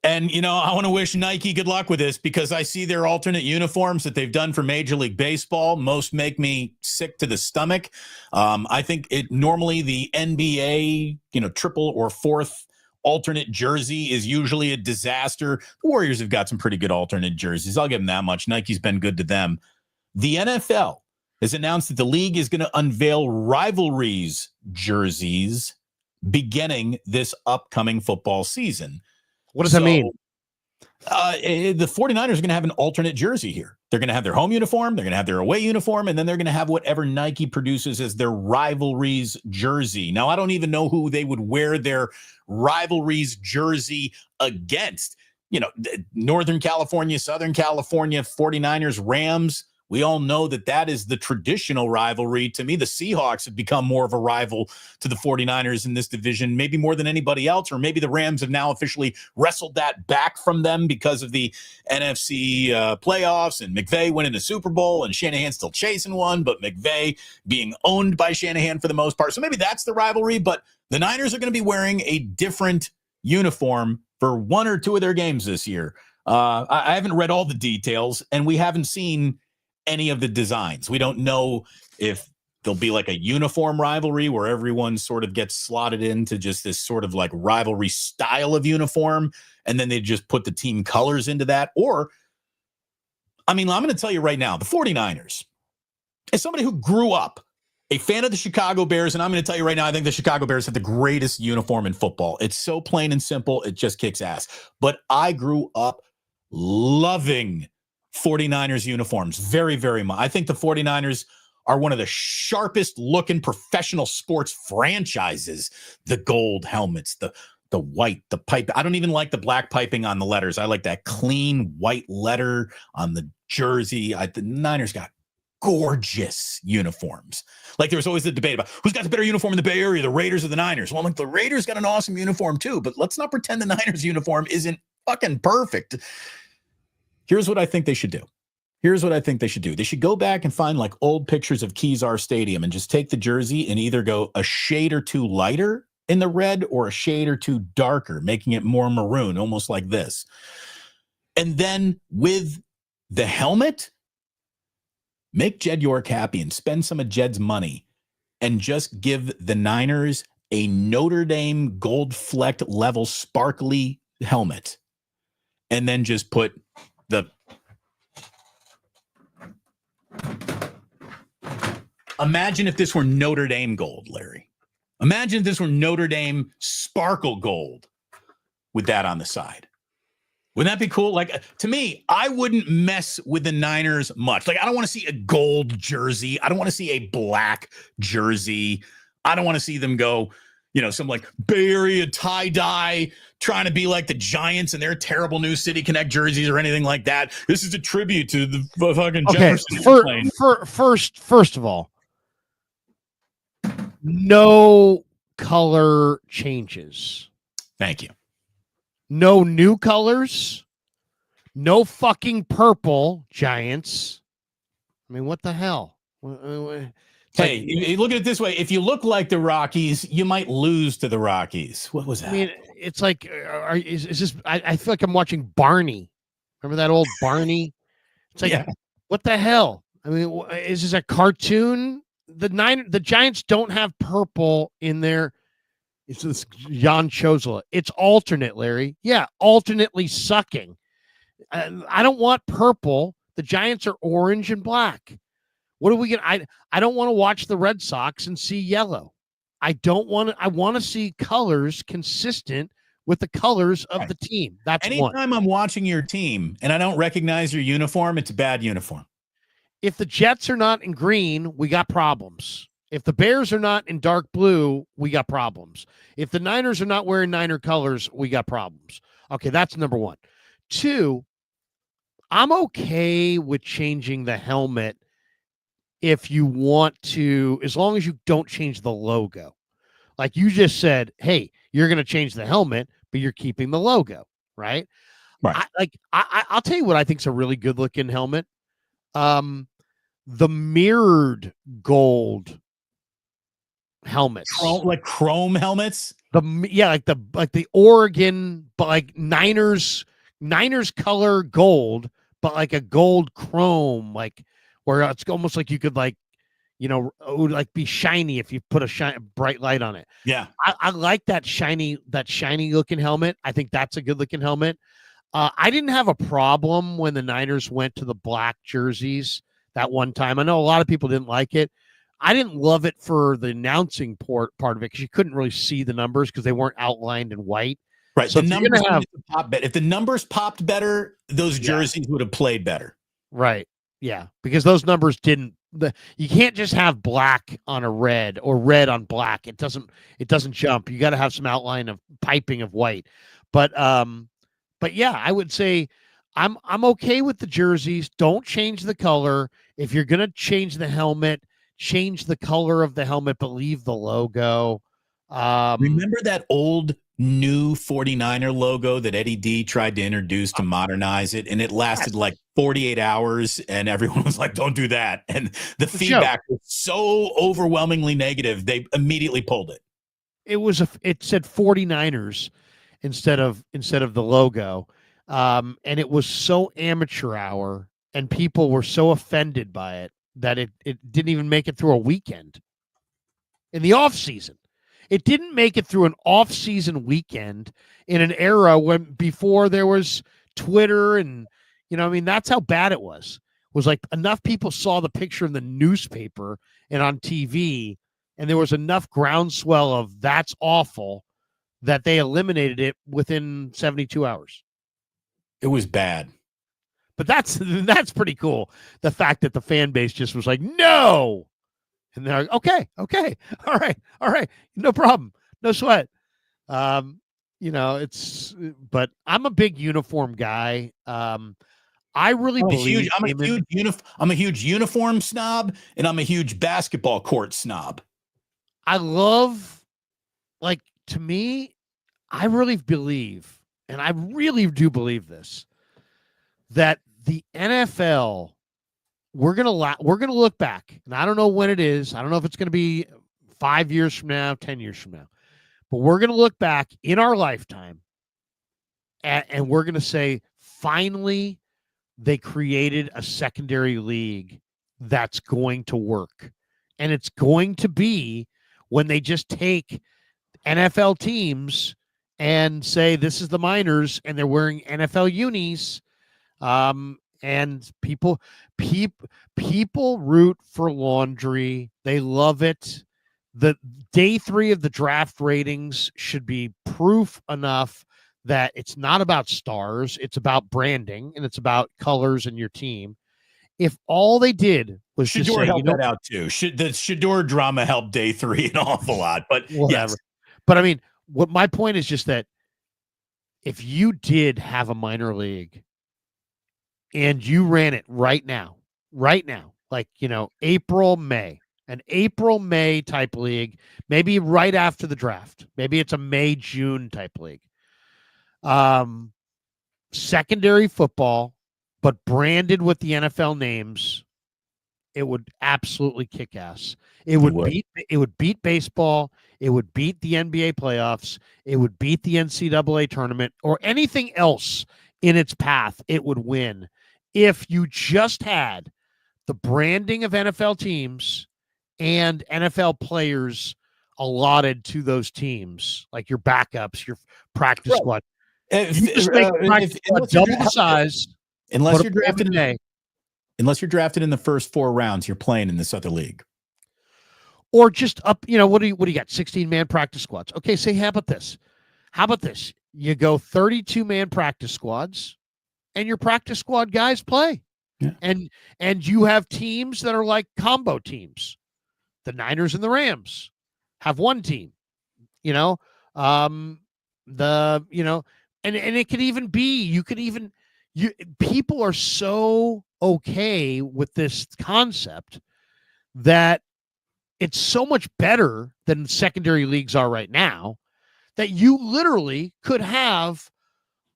And, I want to wish Nike good luck with this because I see their alternate uniforms that they've done for Major League Baseball. Most make me sick to the stomach. I think normally the NBA, triple or 4th alternate jersey is usually a disaster. The Warriors have got some pretty good alternate jerseys. I'll give them that much. Nike's been good to them. The NFL has announced that the league is going to unveil rivalries jerseys beginning this upcoming football season. What does that mean? The 49ers are going to have an alternate jersey here. They're going to have their home uniform, they're going to have their away uniform, and then they're going to have whatever Nike produces as their rivalries jersey. Now, I don't even know who they would wear their rivalries jersey against. Northern California, Southern California, 49ers, Rams. We all know that is the traditional rivalry. To me, the Seahawks have become more of a rival to the 49ers in this division, maybe more than anybody else, or maybe the Rams have now officially wrestled that back from them because of the NFC playoffs and McVay winning a Super Bowl and Shanahan still chasing one, but McVay being owned by Shanahan for the most part. So maybe that's the rivalry, but the Niners are going to be wearing a different uniform for 1 or 2 of their games this year. I haven't read all the details, and we haven't seen any of the designs. We don't know if there'll be like a uniform rivalry where everyone sort of gets slotted into just this sort of like rivalry style of uniform, and then they just put the team colors into that. Or, I mean, I'm going to tell you right now, the 49ers, As somebody who grew up a fan of the Chicago Bears, and I'm going to tell you right now, I think the Chicago Bears have the greatest uniform in football. It's so plain and simple. It just kicks ass. But I grew up loving 49ers uniforms very, very much. I think the 49ers are one of the sharpest looking professional sports franchises. The gold helmets, the white, the pipe. I don't even like the black piping on the letters. I like that clean white letter on the jersey. The Niners got gorgeous uniforms. Like there was always the debate about who's got the better uniform in the Bay Area, the Raiders or the Niners. Well, I'm like, the Raiders got an awesome uniform too, but let's not pretend the Niners uniform isn't fucking perfect. Here's what I think they should do. They should go back and find like old pictures of Kezar Stadium and just take the jersey and either go a shade or two lighter in the red or a shade or two darker, making it more maroon, almost like this. And then with the helmet, make Jed York happy and spend some of Jed's money and just give the Niners a Notre Dame gold-flecked level sparkly helmet. And then just put the... Imagine if this were Notre Dame gold, Larry. Imagine if this were Notre Dame sparkle gold with that on the side. Wouldn't that be cool? Like, to me, I wouldn't mess with the Niners much. Like, I don't want to see a gold jersey. I don't want to see a black jersey. I don't want to see them go, some like Bay Area tie-dye trying to be like the Giants and their terrible new City Connect jerseys or anything like that. This is a tribute to the fucking Jefferson. First of all, no color changes. Thank you. No new colors. No fucking purple, Giants. I mean, what the hell? Hey, look at it this way. If you look like the Rockies, you might lose to the Rockies. What was that? I mean, it's like, is this? I feel like I'm watching Barney. Remember that old Barney? It's like, What the hell? I mean, is this a cartoon? The Giants don't have purple in their. It's this Jan Chosla. It's alternate, Larry. Yeah, alternately sucking. I don't want purple. The Giants are orange and black. What are we going to... I don't want to watch the Red Sox and see yellow. I want to see colors consistent with the colors of the team. That's anytime I'm watching your team and I don't recognize your uniform, it's a bad uniform. If the Jets are not in green, we got problems. If the Bears are not in dark blue, we got problems. If the Niners are not wearing Niner colors, we got problems. Okay, that's number one. Two, I'm okay with changing the helmet if you want to, as long as you don't change the logo. Like you just said, hey, you're going to change the helmet, but you're keeping the logo, right? Right. I'll tell you what I think is a really good looking helmet. The mirrored gold helmets, like chrome helmets. Like the Oregon, but like Niners color gold, but like a gold chrome, like where it's almost like you could like, it would like be shiny if you put a bright light on it. Yeah, I like that shiny looking helmet. I think that's a good looking helmet. I didn't have a problem when the Niners went to the black jerseys that one time. I know a lot of people didn't like it. I didn't love it for the announcing part of it because you couldn't really see the numbers because they weren't outlined in white. Right. So the numbers if the numbers popped better, those jerseys would have played better. Right. Yeah. Because those numbers didn't. You can't just have black on a red or red on black. It doesn't jump. You got to have some outline of piping of white. But yeah, I would say I'm okay with the jerseys. Don't change the color. If you're gonna change the helmet, change the color of the helmet, but leave the logo. Remember that old new 49er logo that Eddie D tried to introduce to modernize it, and it lasted like 48 hours, and everyone was like, don't do that. And the feedback was so overwhelmingly negative, they immediately pulled it. It said 49ers instead of the logo. And it was so amateur hour, and people were so offended by it that it didn't even make it through a weekend in the off season. It didn't make it through an off season weekend in an era when before there was Twitter and, that's how bad it was. was like enough people saw the picture in the newspaper and on TV, and there was enough groundswell of that's awful that they eliminated it within 72 hours. It was bad. But that's pretty cool. The fact that the fan base just was like, no. And they're like, okay, all right, no problem, no sweat. But I'm a big uniform guy. I really believe I'm a huge uniform snob, and I'm a huge basketball court snob. I love, like, to me, I really believe, and I really do believe this, that the NFL, we're gonna look back, and I don't know when it is. I don't know if it's gonna be 5 years from now, 10 years from now, but we're gonna look back in our lifetime, and we're gonna say, finally, they created a secondary league that's going to work, and it's going to be when they just take NFL teams and say this is the minors, and they're wearing NFL unis. And people root for laundry. They love it. The day 3 of the draft ratings should be proof enough that it's not about stars, it's about branding, and it's about colors and your team. If all they did was Shador just say, helped that out too. The Shador drama helped day 3 an awful lot, but whatever. Yes. But I mean, what my point is just that if you did have a minor league and you ran it right now, like, April, May, an April, May type league, maybe right after the draft, maybe it's a May, June type league. Secondary football, but branded with the NFL names, it would absolutely kick ass. It would beat baseball. It would beat the NBA playoffs. It would beat the NCAA tournament or anything else in its path. It would win if you just had the branding of NFL teams and NFL players allotted to those teams, like your backups, your practice squad. You just make practice squad double the size. Unless you're drafted in the first 4 rounds, you're playing in this other league. Or just up, what do you got? 16-man practice squads. Okay, say, how about this? You go 32-man practice squads, and your practice squad guys play. Yeah. And you have teams that are like combo teams. The Niners and the Rams have one team. And it could even be, people are so okay with this concept that it's so much better than secondary leagues are right now that you literally could have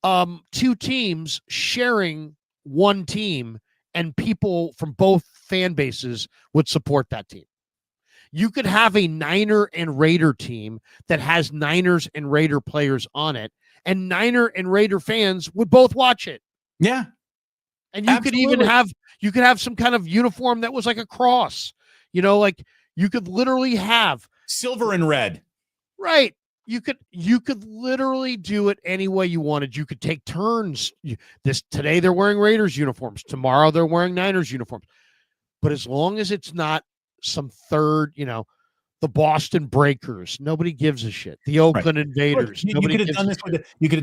2 teams sharing one team, and people from both fan bases would support that team. You could have a Niner and Raider team that has Niners and Raider players on it, and Niner and Raider fans would both watch it. Yeah. And you could even have some kind of uniform that was like a cross, like you could literally have silver and red. Right. You could literally do it any way you wanted. You could take turns. Today they're wearing Raiders uniforms. Tomorrow they're wearing Niners uniforms. But as long as it's not some third, the Boston Breakers, nobody gives a shit. The Oakland Invaders. You could have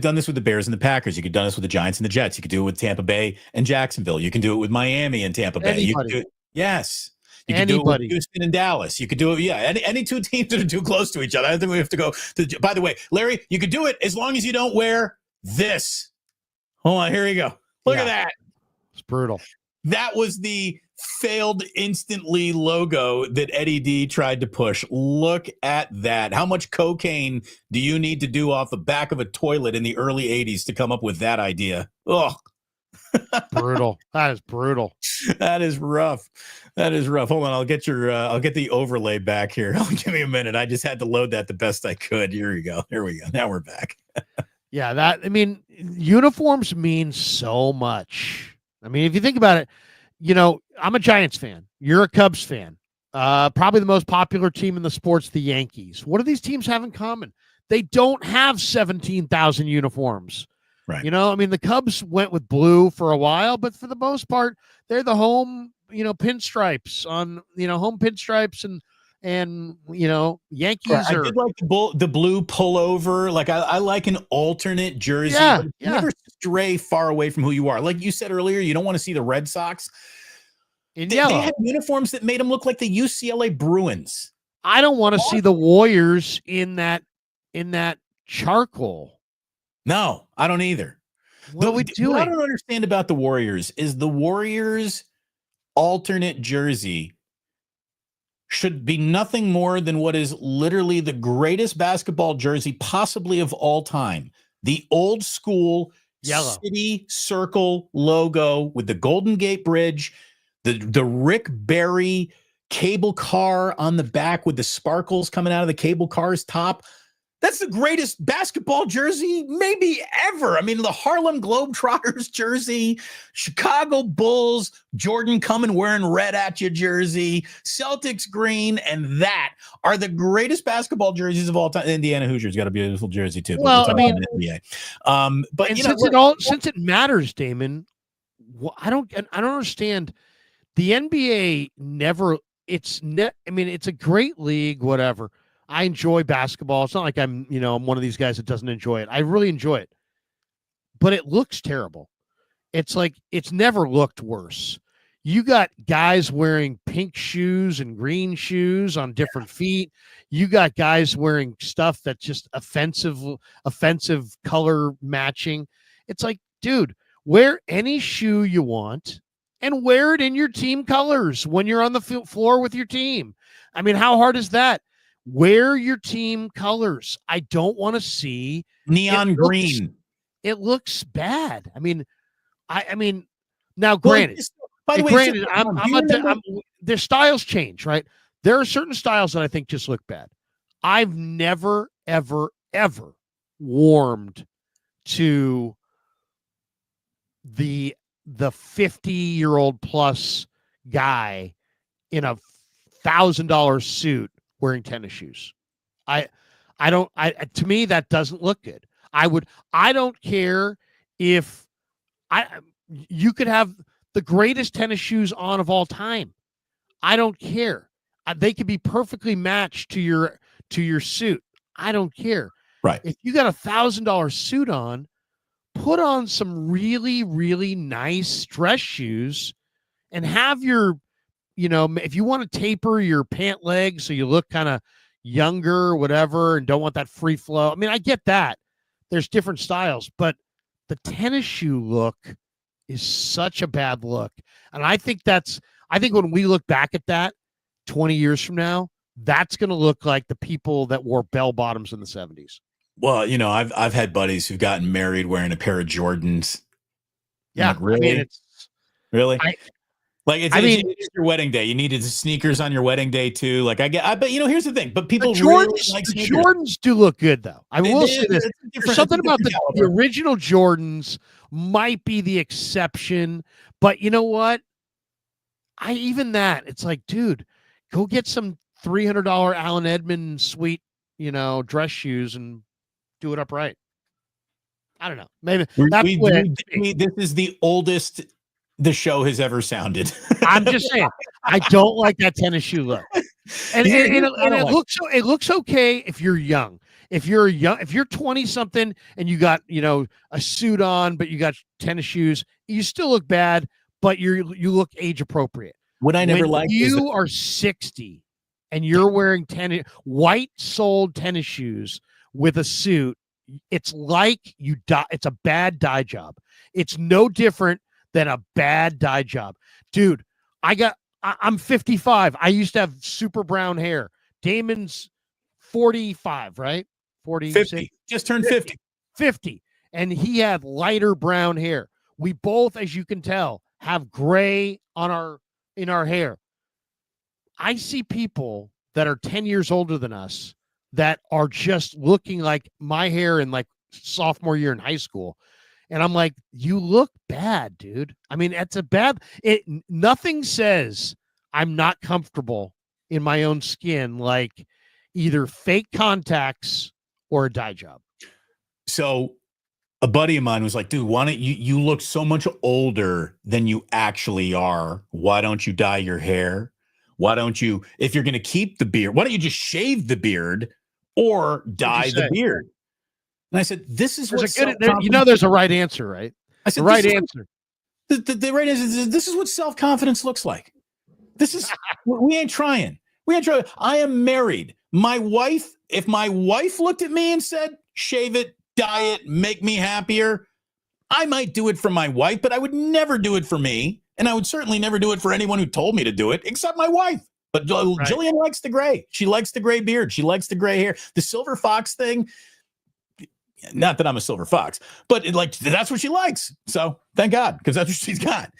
done this with the Bears and the Packers. You could have done this with the Giants and the Jets. You could do it with Tampa Bay and Jacksonville. You can do it with Miami and Tampa Bay. Anybody. Yes. You can do it with Houston and Dallas. You could do it. Yeah. Any 2 teams that are too close to each other. I don't think we have to go to, by the way, Larry, you could do it as long as you don't wear this. Hold on. Here you go. Look at that. It's brutal. That was the failed instantly logo that Eddie D tried to push. Look at that. How much cocaine do you need to do off the back of a toilet in the early 80s to come up with that idea? Oh, brutal. That is brutal. That is rough. Hold on. I'll get the overlay back here. Give me a minute. I just had to load that the best I could. Here we go. Now we're back. Yeah. Uniforms mean so much. If you think about it, I'm a Giants fan. You're a Cubs fan. Probably the most popular team in the sports, the Yankees. What do these teams have in common? They don't have 17,000 uniforms. Right. You know, I mean, the Cubs went with blue for a while, but for the most part, they're the home, pinstripes on, home pinstripes and Right. Yankees I are, did like the blue pullover. Like I like an alternate jersey, yeah, but yeah. never stray far away from who you are. Like you said earlier, you don't want to see the Red Sox In They yellow. had uniforms that made them look like the UCLA Bruins. I don't want to see the Warriors in that charcoal. No, I don't either. What are we doing? What I don't understand about the Warriors is the Warriors' alternate jersey should be nothing more than what is literally the greatest basketball jersey possibly of all time. The old school yellow city circle logo with the Golden Gate Bridge, the Rick Barry cable car on the back with the sparkles coming out of the cable car's top. That's the greatest basketball jersey maybe ever. I mean, the Harlem Globetrotters jersey, Chicago Bulls, Jordan coming wearing red at you jersey, Celtics green, and that are the greatest basketball jerseys of all time. Indiana Hoosiers got a beautiful jersey too. Well, I mean, but and since it matters, Damon, I don't understand. The NBA never. I mean, it's a great league. Whatever. I enjoy basketball. It's not like I'm one of these guys that doesn't enjoy it. I really enjoy it, but it looks terrible. It's like it's never looked worse. You got guys wearing pink shoes and green shoes on different feet. You got guys wearing stuff that's just offensive color matching. It's like, dude, wear any shoe you want and wear it in your team colors when you're on the floor with your team. I mean, how hard is that? Wear your team colors. I don't want to see neon green. It looks bad. I mean, now granted, by the way, their styles change, right? There are certain styles that I think just look bad. I've never, ever, ever warmed to the 50-year-old plus guy in a $1,000 suit wearing tennis shoes. To me, that doesn't look good. I don't care if you could have the greatest tennis shoes on of all time. I don't care. They could be perfectly matched to your suit. I don't care. Right. If you got $1,000 suit on, put on some really, really nice dress shoes and have your, if you want to taper your pant legs so you look kind of younger or whatever and don't want that free flow. I mean, I get that. There's different styles, but the tennis shoe look is such a bad look. And I think when we look back at that 20 years from now, that's going to look like the people that wore bell bottoms in the 70s. Well, I've had buddies who've gotten married wearing a pair of Jordans. Yeah, like, really? I mean, really? It's your wedding day. You needed sneakers on your wedding day too. Like I bet here's the thing. But people really like the Jordans do look good though. I will say this: there's something about the original Jordans might be the exception, but you know what? It's like, dude, go get some $300 Allen Edmonds sweet, dress shoes and do it upright. I don't know. Maybe this is the oldest the show has ever sounded. I'm just saying, I don't like that tennis shoe look. And it looks okay if you're young. If you're 20 something and you got, a suit on, but you got tennis shoes, you still look bad, but you look age appropriate. What I never liked you are 60 and you're wearing white soled tennis shoes with a suit, it's like it's a bad dye job. It's no different than a bad dye job. Dude, I'm 55. I used to have super brown hair. Damon's 45, right? 50. Just turned 50. 50. And he had lighter brown hair. We both, as you can tell, have gray in our hair. I see people that are 10 years older than us that are just looking like my hair in like sophomore year in high school. And I'm like, you look bad, dude. I mean, nothing says I'm not comfortable in my own skin like either fake contacts or a dye job. So A buddy of mine was like, dude, why don't you look so much older than you actually are. Why don't you dye your hair? Why don't you, if you're going to keep the beard, why don't you just shave the beard or What'd you dye the say? beard? And I said, this is There's what a good, there, you know, self-confidence. there's a right answer, right? I The said, right answer. the right answer is this is what self-confidence looks like. This is, we ain't trying. We ain't trying. I am married. My wife, if my wife looked at me and said, shave it, dye it, make me happier, I might do it for my wife, but I would never do it for me. And I would certainly never do it for anyone who told me to do it, except my wife. But Right. Jillian likes the gray. She likes the gray beard. She likes the gray hair. The silver fox thing, not that I'm a silver fox, but that's what she likes. So thank God, because that's what she's got.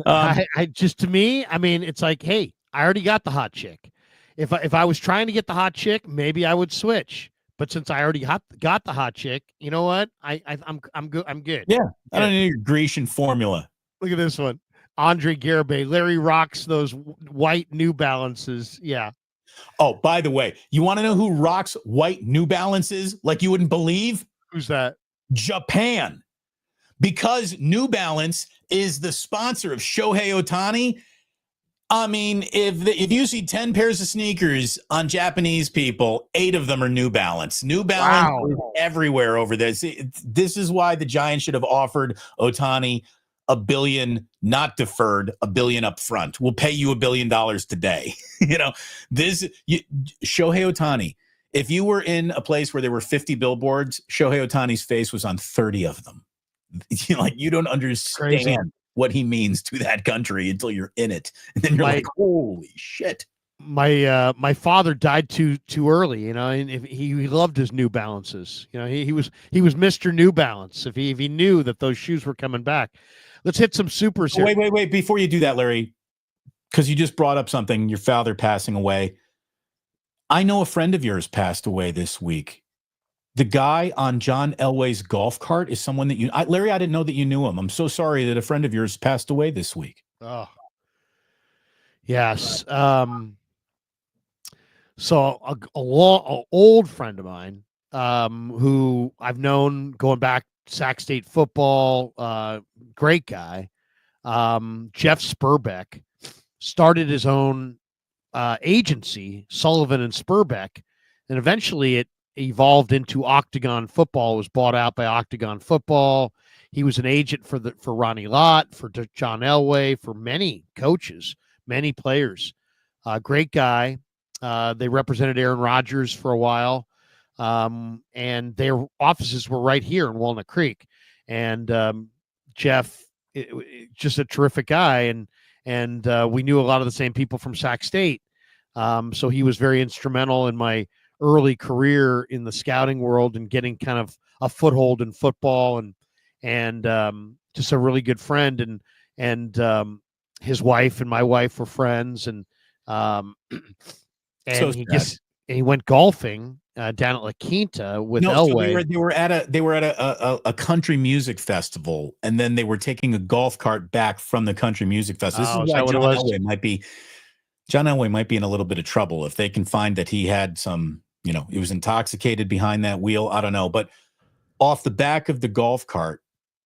I just, to me, I mean, it's like, hey, I already got the hot chick. If I was trying to get the hot chick, maybe I would switch. But since I already got the hot chick, you know what? I'm good. I'm good. Yeah, I don't need your Grecian formula. Look at this one. Andre Garibay. Larry rocks those white New Balances. Yeah. Oh, by the way, you want to know who rocks white New Balances like you wouldn't believe? Who's that? Japan. Because New Balance is the sponsor of Shohei Ohtani. I mean, if you see 10 pairs of sneakers on Japanese people, 8 of them are New Balance. New Balance is everywhere over there. See, this is why the Giants should have offered Ohtani $1 billion, not deferred, $1 billion up front. We'll pay you $1 billion today. Shohei Ohtani. If you were in a place where there were 50 billboards, Shohei Ohtani's face was on 30 of them. You don't understand Crazy what he means to that country until you're in it, and then you're like, holy shit. My father died too early, and if he loved his New Balances. He was Mr. New Balance. If he knew that those shoes were coming back. Let's hit some supers here. Wait. Before you do that, Larry, because you just brought up something, your father passing away. I know a friend of yours passed away this week. The guy on John Elway's golf cart is someone that Larry, I didn't know that you knew him. I'm so sorry that a friend of yours passed away this week. Oh, yes. So an old friend of mine, who I've known going back Sac State football, great guy, Jeff Spurbeck, started his own agency, Sullivan and Spurbeck, and eventually it evolved into Octagon Football. It was bought out by Octagon Football. He was an agent for Ronnie Lott, for John Elway, for many coaches, many players. Great guy. They represented Aaron Rodgers for a while, and their offices were right here in Walnut Creek. And Jeff, just a terrific guy, and we knew a lot of the same people from Sac State. So he was very instrumental in my early career in the scouting world and getting kind of a foothold in football, and just a really good friend. And his wife and my wife were friends, and he went golfing down at La Quinta with Elway. So they were at a country music festival, and then they were taking a golf cart back from the country music festival. This is why John Elway might be in a little bit of trouble if they can find that he had some, he was intoxicated behind that wheel. I don't know, but off the back of the golf cart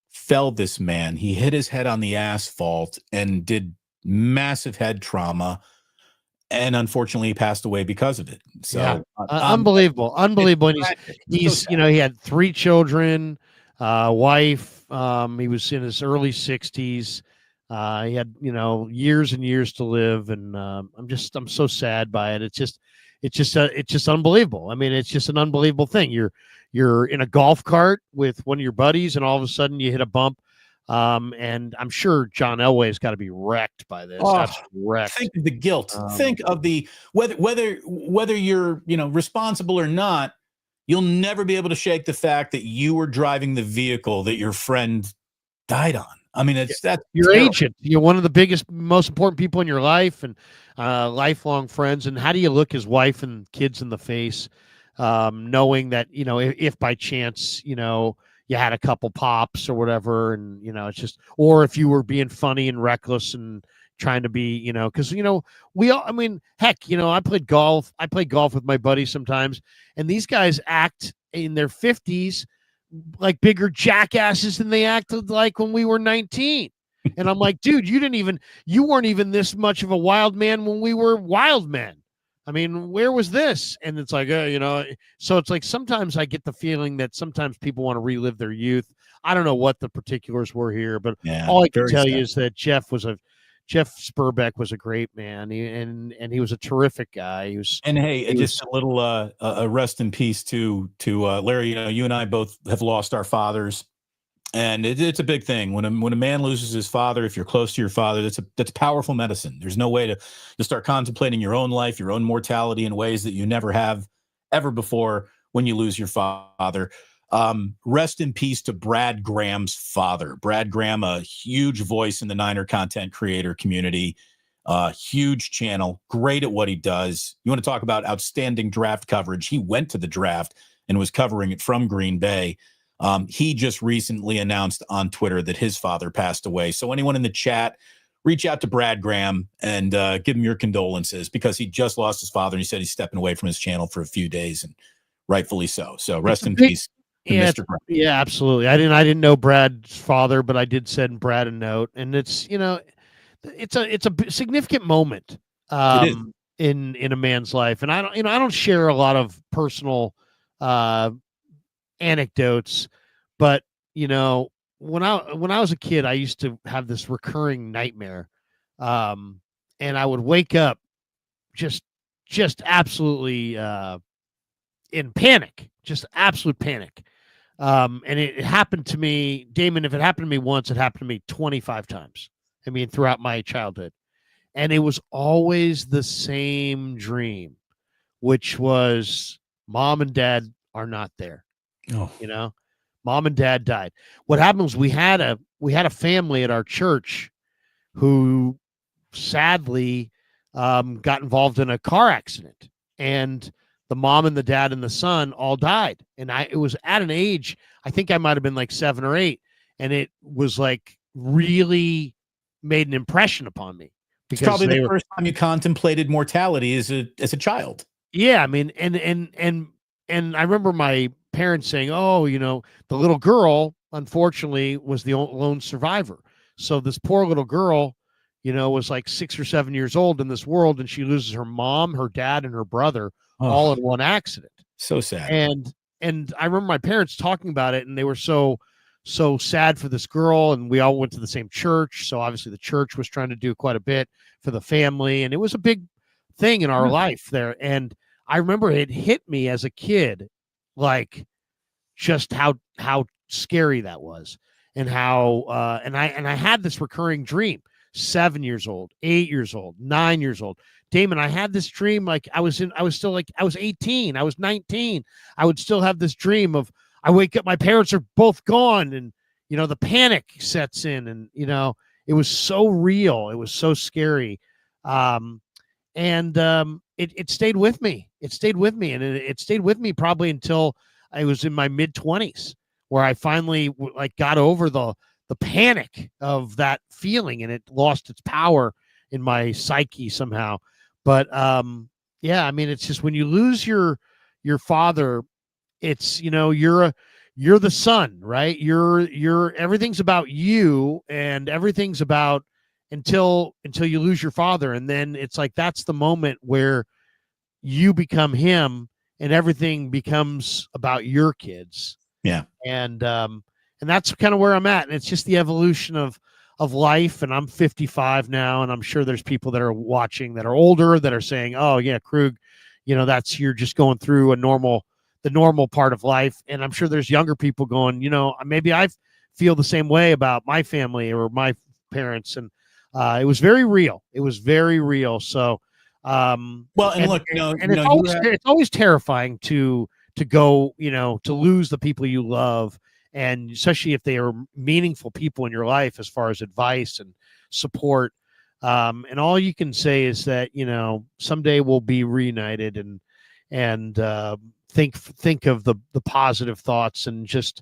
fell this man. He hit his head on the asphalt and did massive head trauma. And unfortunately, he passed away because of it. So yeah. Unbelievable. And he's so he had 3 children, wife. He was in his early 60s. He had, years and years to live. And I'm so sad by it. It's just unbelievable. I mean, it's just an unbelievable thing. You're in a golf cart with one of your buddies, and all of a sudden you hit a bump. And I'm sure John Elway's got to be wrecked by this. Wrecked. Think of the guilt. Think of the whether you're responsible or not. You'll never be able to shake the fact that you were driving the vehicle that your friend died on. I mean, that's your agent. You're one of the biggest, most important people in your life, and lifelong friends. And how do you look his wife and kids in the face, knowing that if by chance you had a couple pops or whatever, and it's just, or if you were being funny and reckless and trying to be, because we all, I mean, heck, I played golf with my buddies sometimes, and these guys act in their 50s like bigger jackasses than they acted like when we were 19. And I'm like, dude, you weren't even this much of a wild man when we were wild men. I mean, where was this? And it's like, so it's like sometimes I get the feeling that sometimes people want to relive their youth. I don't know what the particulars were here, but all I can tell you is that Jeff Spurbeck was a great man, and he was a terrific guy. Just a little rest in peace to Larry. You and I both have lost our fathers, and it's a big thing when a man loses his father. If you're close to your father, that's powerful medicine. There's no way to start contemplating your own life, your own mortality in ways that you never have ever before when you lose your father. Rest in peace to Brad Graham's father. Brad Graham, a huge voice in the Niner content creator community, huge channel, great at what he does. You want to talk about outstanding draft coverage? He went to the draft and was covering it from Green Bay. He just recently announced on Twitter that his father passed away. So anyone in the chat, reach out to Brad Graham and give him your condolences, because he just lost his father. And he said he's stepping away from his channel for a few days, and rightfully so. So rest in peace. Mr. Brown. Yeah, absolutely. I didn't know Brad's father, but I did send Brad a note, and it's a significant moment in a man's life. And I don't share a lot of personal anecdotes, but when I was a kid, I used to have this recurring nightmare, and I would wake up just absolutely in panic, just absolute panic. And it happened to me, Damon. If it happened to me once, it happened to me 25 times. I mean, throughout my childhood. And it was always the same dream, which was mom and dad are not there. Oh. Mom and dad died. What happened was we had a family at our church who sadly got involved in a car accident, and the mom and the dad and the son all died. And it was at an age, I think I might have been like 7 or 8. And it was like really made an impression upon me. It's probably the first time you contemplated mortality as a child. Yeah. I mean, and I remember my parents saying, oh, the little girl, unfortunately, was the lone survivor. So this poor little girl, was like 6 or 7 years old in this world. And she loses her mom, her dad, and her brother all in one accident. So sad. And I remember my parents talking about it, and they were so sad for this girl. And we all went to the same church. So obviously the church was trying to do quite a bit for the family. And it was a big thing in our life there. And I remember it hit me as a kid, like just how scary that was, and how, and I had this recurring dream, 7 years old, 8 years old, 9 years old. Damon, I had this dream, like I was 18, I was 19. I would still have this dream of, I wake up, my parents are both gone, and the panic sets in, and it was so real, it was so scary, and it stayed with me. It stayed with me, and it stayed with me probably until I was in my mid-20s, where I finally got over the panic of that feeling, and it lost its power in my psyche somehow. But yeah, I mean, it's just when you lose your father, it's you're the son, right? You're everything's about you, and everything's about until you lose your father, and then it's like that's the moment where you become him, and everything becomes about your kids. Yeah, and that's kind of where I'm at, and it's just the evolution of life. And I'm 55 now, and I'm sure there's people that are watching that are older that are saying, oh yeah, Krug, that's, you're just going through the normal part of life. And I'm sure there's younger people going, maybe I feel the same way about my family or my parents. And it was very real. It was very real. So it's always terrifying to go, to lose the people you love, and especially if they are meaningful people in your life as far as advice and support. And all you can say is that, someday we'll be reunited, and think of the positive thoughts, and just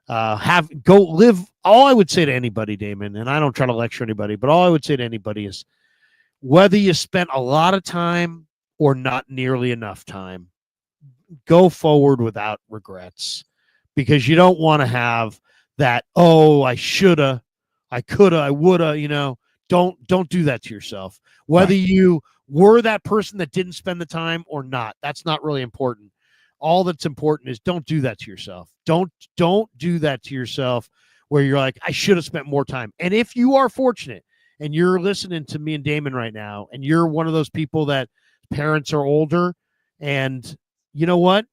go live. All I would say to anybody, Damon, and I don't try to lecture anybody, but all I would say to anybody is, whether you spent a lot of time or not nearly enough time, go forward without regrets, because you don't want to have that, oh, I shoulda, I coulda, I woulda, don't do that to yourself. Whether Right. you were that person that didn't spend the time or not, that's not really important. All that's important is don't do that to yourself. Don't do that to yourself where you're like, I should have spent more time. And if you are fortunate and you're listening to me and Damon right now, and you're one of those people that parents are older, and you know what?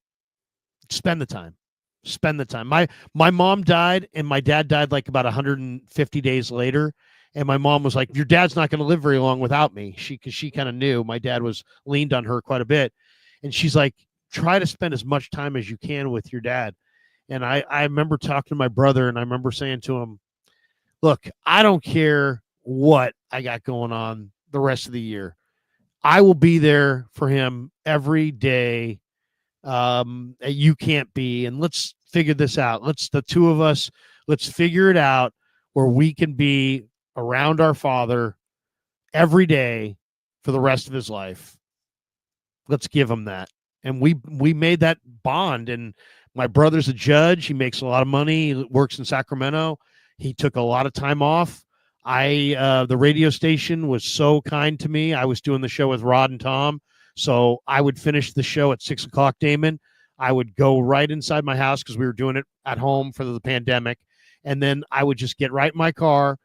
Spend the time. Spend the time. My mom died and my dad died like about 150 days later. And my mom was like, your dad's not going to live very long without me. Because she kind of knew my dad was leaned on her quite a bit. And she's like, try to spend as much time as you can with your dad. And I remember talking to my brother, and I remember saying to him, look, I don't care what I got going on the rest of the year. I will be there for him every day. You can't be, and let's figure this out. The two of us, let's figure it out where we can be around our father every day for the rest of his life. Let's give him that. And we made that bond. And my brother's a judge. He makes a lot of money. He works in Sacramento. He took a lot of time off. The radio station was so kind to me. I was doing the show with Rod and Tom. So I would finish the show at 6:00, Damon. I would go right inside my house because we were doing it at home for the pandemic. And then I would just get right in my car,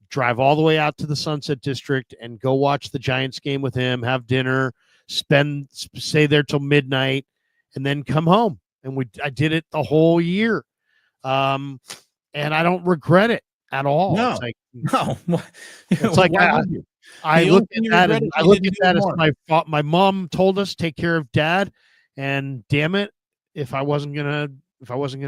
drive all the way out to the Sunset District and go watch the Giants game with him, have dinner, stay there till midnight, and then come home. And I did it the whole year. And I don't regret it at all. No, it's like, no. It's like I look at that as my mom told us, take care of dad, and damn it, if I wasn't gonna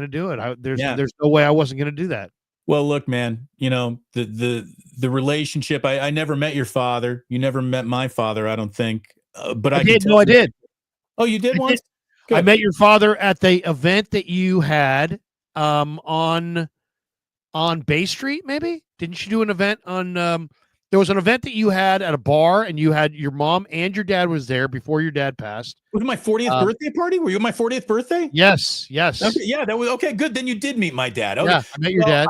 do it, there's no way I wasn't gonna do that. Well, look, man, the relationship. I never met your father. You never met my father, I don't think. But I did. No, I did. Oh, you did once? I met your father at the event that you had on Bay Street, maybe? Didn't you do an event on there was an event that you had at a bar, and you had your mom and your dad was there before your dad passed. Was it my 40th birthday party? Were you at my 40th birthday? Yes. Okay, yeah, that was okay. Good. Then you did meet my dad. Okay. Yeah, I met your dad.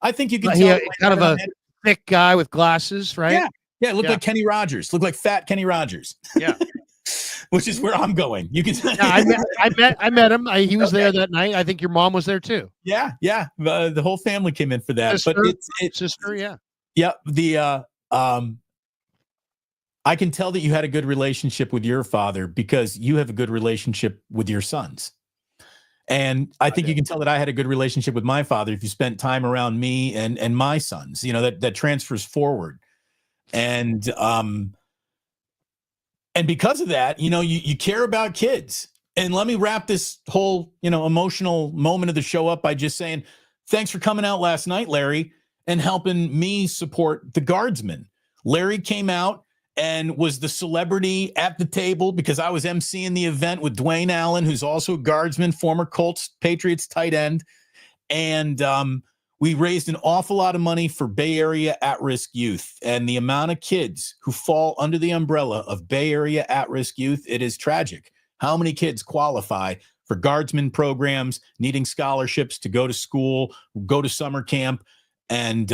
I think you can tell. Kind of a thick guy with glasses, right? Yeah. Yeah. It looked like Kenny Rogers. Looked like fat Kenny Rogers. Yeah. Which is where I'm going. You can. I met him. He was there that night. I think your mom was there too. Yeah. Yeah. The whole family came in for that. Sister, but it's sister. Yeah. Yeah. I can tell that you had a good relationship with your father because you have a good relationship with your sons. And I think you can tell that I had a good relationship with my father if you spent time around me and my sons, that transfers forward. And because of that, you care about kids. And let me wrap this whole, emotional moment of the show up by just saying, thanks for coming out last night, Larry, and helping me support the Guardsmen. Larry came out and was the celebrity at the table because I was emceeing the event with Dwayne Allen, who's also a Guardsman, former Colts, Patriots tight end. And we raised an awful lot of money for Bay Area at-risk youth. And the amount of kids who fall under the umbrella of Bay Area at-risk youth, it is tragic. How many kids qualify for Guardsman programs, needing scholarships to go to school, go to summer camp? And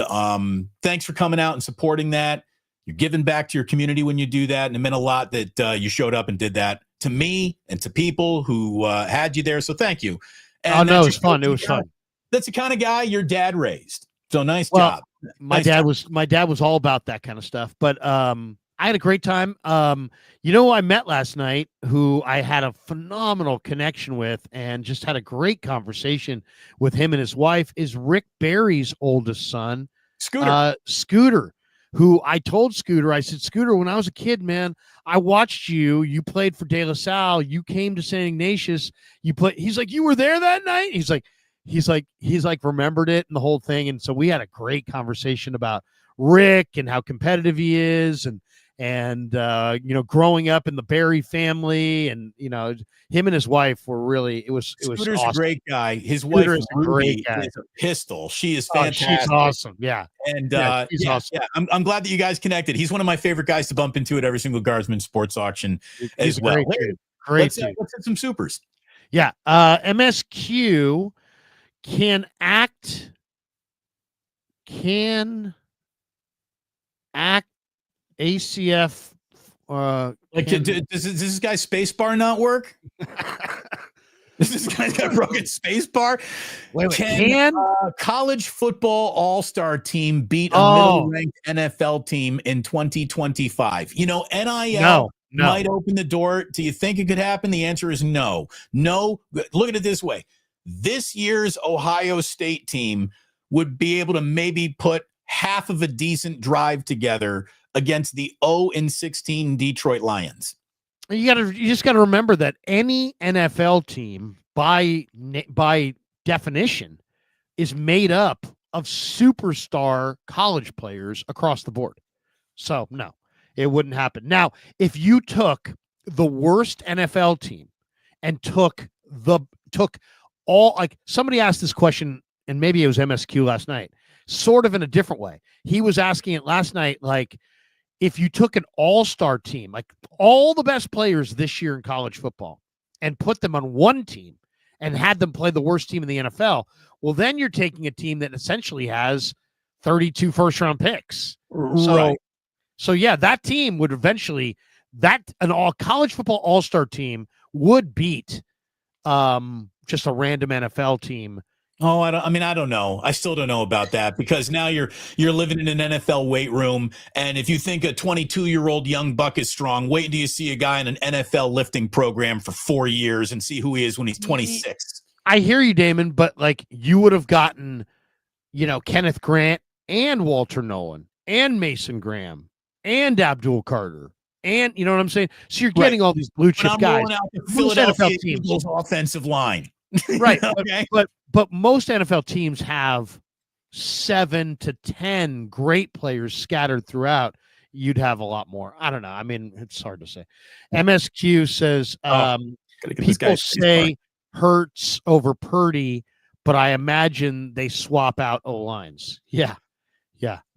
thanks for coming out and supporting that. You're giving back to your community when you do that. And it meant a lot that you showed up and did that to me and to people who had you there. So thank you. And it was fun. It was fun. That's the kind of guy your dad raised. So nice job. My dad was all about that kind of stuff. But I had a great time. Who I met last night, who I had a phenomenal connection with and just had a great conversation with him and his wife, is Rick Barry's oldest son, Scooter, who I told Scooter, I said, Scooter, when I was a kid, man, I watched you played for De La Salle. You came to St. Ignatius. He's like, you were there that night? He's like, remembered it and the whole thing. And so we had a great conversation about Rick and how competitive he is and growing up in the Barry family, and him and his wife were really, it was Scooter's awesome. A great guy. His wife is a great guy. Is a pistol. She is fantastic. She's awesome. Yeah. And she's awesome. Yeah. I'm glad that you guys connected. He's one of my favorite guys to bump into at every single Guardsman sports auction as well. Great dude. Let's hit some supers. Yeah. MSQ can act ACF Like, does this guy's space bar not work? This guy's got a broken space bar. Can college football all-star team beat a middle-ranked NFL team in 2025? NIL might open the door. Do you think it could happen? The answer is no. No. Look at it this way. This year's Ohio State team would be able to maybe put half of a decent drive together against the 0-16 Detroit Lions. You just got to remember that any NFL team by definition is made up of superstar college players across the board. So no, it wouldn't happen. Now, if you took the worst NFL team and took all, like somebody asked this question, and maybe it was MSQ last night, sort of in a different way. He was asking it last night, like, if you took an all-star team, like all the best players this year in college football, and put them on one team and had them play the worst team in the NFL, well, then you're taking a team that essentially has 32 first-round picks. Right. So yeah, that team would eventually, an college football all-star team would beat just a random NFL team. Oh, I don't know. I still don't know about that, because now you're living in an NFL weight room, and if you think a 22-year-old young buck is strong, wait until you see a guy in an NFL lifting program for 4 years and see who he is when he's 26. I hear you, Damon, but like you would have gotten, Kenneth Grant and Walter Nolan and Mason Graham and Abdul Carter. And you know what I'm saying? So you're getting all these blue chip guys. Out the Philadelphia Eagles offensive line. Right. Okay. But most NFL teams have 7 to 10 great players scattered throughout. You'd have a lot more. I don't know. I mean, it's hard to say. MSQ says people say Hurts over Purdy, but I imagine they swap out O-lines. Yeah.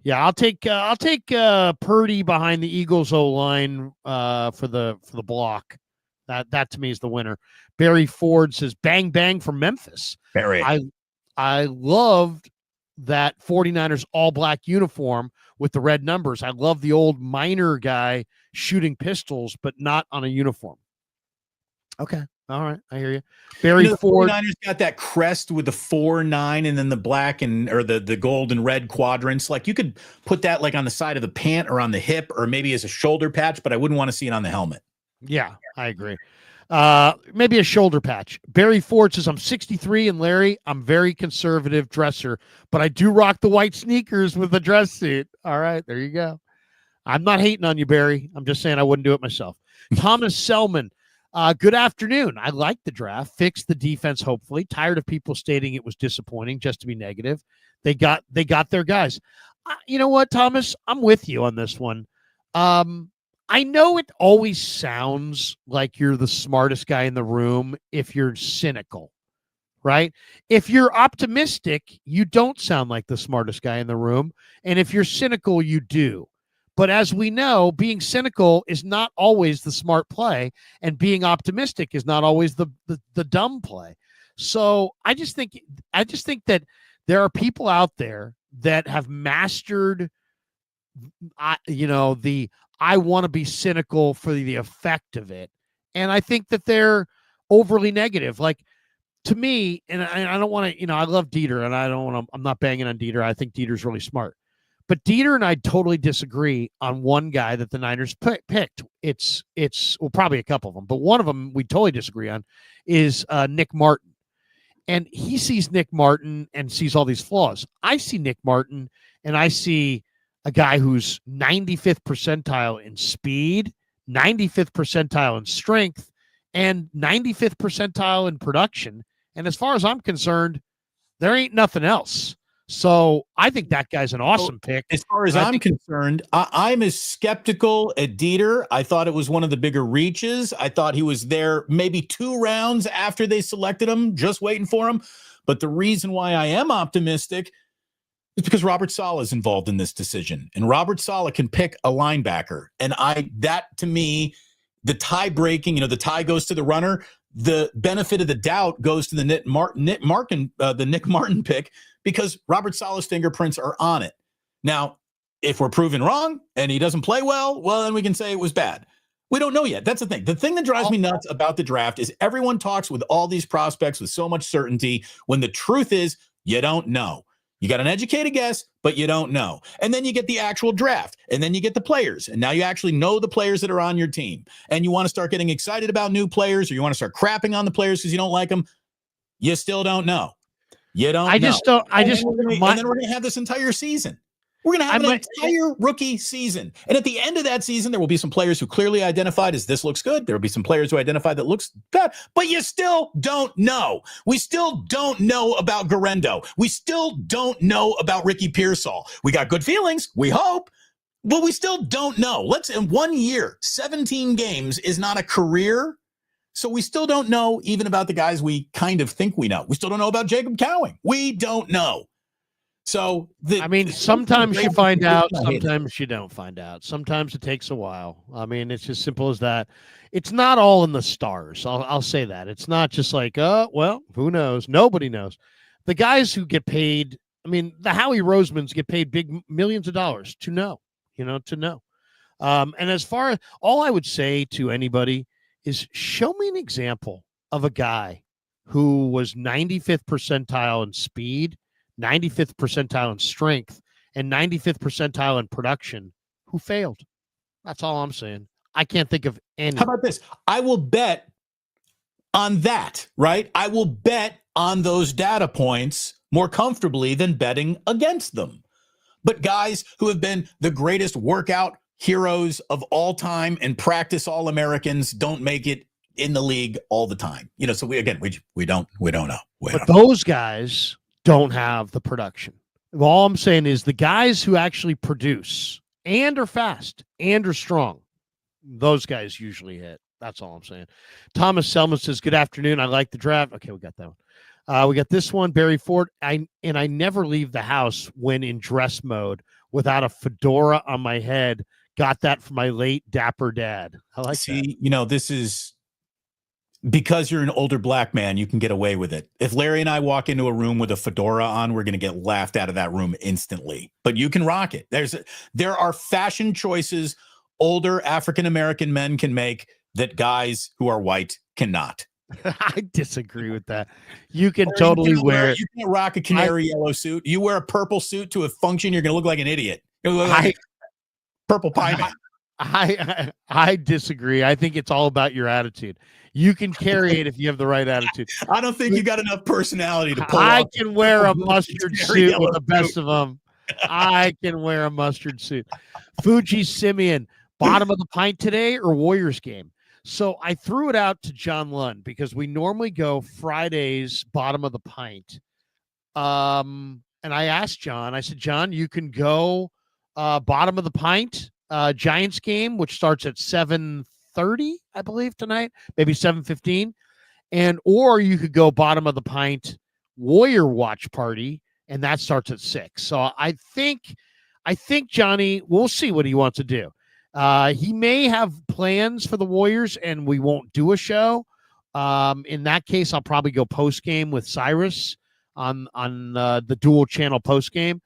I'll take Purdy behind the Eagles O-line for the block. That to me is the winner. Barry Ford says, bang, bang from Memphis. Barry. I loved that 49ers all-black uniform with the red numbers. I love the old miner guy shooting pistols, but not on a uniform. Okay. All right. I hear you. Barry Ford. The 49ers got that crest with the 4-9 and then the black or the gold and red quadrants. Like you could put that like on the side of the pant or on the hip or maybe as a shoulder patch, but I wouldn't want to see it on the helmet. Yeah, I agree. Maybe a shoulder patch. Barry Ford says, I'm 63, and Larry, I'm very conservative dresser, but I do rock the white sneakers with a dress suit. All right, there you go. I'm not hating on you, Barry. I'm just saying I wouldn't do it myself. Thomas Selman, good afternoon. I like the draft. Fixed the defense, hopefully. Tired of people stating it was disappointing just to be negative. They got their guys. You know what, Thomas? I'm with you on this one. I know it always sounds like you're the smartest guy in the room if you're cynical, right? If you're optimistic, you don't sound like the smartest guy in the room. And if you're cynical, you do. But as we know, being cynical is not always the smart play, and being optimistic is not always the dumb play. So I just think that there are people out there that have mastered, I want to be cynical for the effect of it. And I think that they're overly negative. Like to me, and I don't want to, I love Dieter and I'm not banging on Dieter. I think Dieter's really smart, but Dieter and I totally disagree on one guy that the Niners picked. It's probably a couple of them, but one of them we totally disagree on is Nick Martin. And he sees Nick Martin and sees all these flaws. I see Nick Martin and I see a guy who's 95th percentile in speed, 95th percentile in strength, and 95th percentile in production. And as far as I'm concerned, there ain't nothing else. So I think that guy's an awesome pick. As far as I'm concerned, I'm as skeptical at Dieter. I thought it was one of the bigger reaches. I thought he was there maybe 2 rounds after they selected him, just waiting for him. But the reason why I am optimistic is because Robert Saleh is involved in this decision, and Robert Saleh can pick a linebacker. And that to me, the tie breaking, the tie goes to the runner. the benefit of the doubt goes to the Nick Martin pick because Robert Saleh's fingerprints are on it. Now, if we're proven wrong and he doesn't play well, then we can say it was bad. We don't know yet. That's the thing. The thing that drives me nuts about the draft is everyone talks with all these prospects with so much certainty when the truth is you don't know. You got an educated guess, but you don't know. And then you get the actual draft, and then you get the players. And now you actually know the players that are on your team. And you want to start getting excited about new players, or you want to start crapping on the players because you don't like them. You still don't know. You don't know. And then we're going to have this entire season. We're going to have an entire rookie season. And at the end of that season, there will be some players who clearly identified as this looks good. There will be some players who identified that looks bad, but you still don't know. We still don't know about Garendo. We still don't know about Ricky Pearsall. We got good feelings. We hope, but we still don't know. In 1 year, 17 games is not a career. So we still don't know even about the guys we kind of think we know. We still don't know about Jacob Cowing. We don't know. So sometimes you find out, sometimes you don't find out. Sometimes it takes a while. I mean, it's as simple as that. It's not all in the stars. I'll say that. It's not just like, who knows? Nobody knows. The guys who get paid, the Howie Rosemans get paid big millions of dollars to know. And as far as all I would say to anybody is show me an example of a guy who was 95th percentile in speed, 95th percentile in strength, and 95th percentile in production who failed. That's all I'm saying. I can't think of any. How about this? I will bet on that, right? I will bet on those data points more comfortably than betting against them. But guys who have been the greatest workout heroes of all time and practice All-Americans don't make it in the league all the time. So we don't know. Those guys don't have the production. All I'm saying is the guys who actually produce and are fast and are strong, those guys usually hit. That's all I'm saying. Thomas Selman says, good afternoon. I like the draft. Okay, we got that one. We got this one, Barry Ford. I never leave the house when in dress mode without a fedora on my head. Got that from my late dapper dad. I like that. This is because you're an older black man, you can get away with it. If Larry and I walk into a room with a fedora on, we're going to get laughed out of that room instantly. But you can rock it. There are fashion choices older African-American men can make that guys who are white cannot. I disagree with that. You can totally wear it. You can't rock a canary yellow suit. You wear a purple suit to a function, you're going to look like an idiot. You're going to look like purple pie man. I disagree. I think it's all about your attitude. You can carry it if you have the right attitude. I don't think you got enough personality to pull I can wear a mustard suit with the best of them. I can wear a mustard suit. Fuji Simeon, bottom of the pint today or Warriors game? So I threw it out to John Lund because we normally go Fridays, bottom of the pint. And I asked John, I said, John, you can go bottom of the pint Giants game, which starts at 7:30, I believe, tonight, maybe 7:15. Or you could go bottom of the pint Warrior watch party, and that starts at 6. So I think Johnny, we'll see what he wants to do. He may have plans for the Warriors and we won't do a show. In that case, I'll probably go post game with Cyrus on the dual channel post game.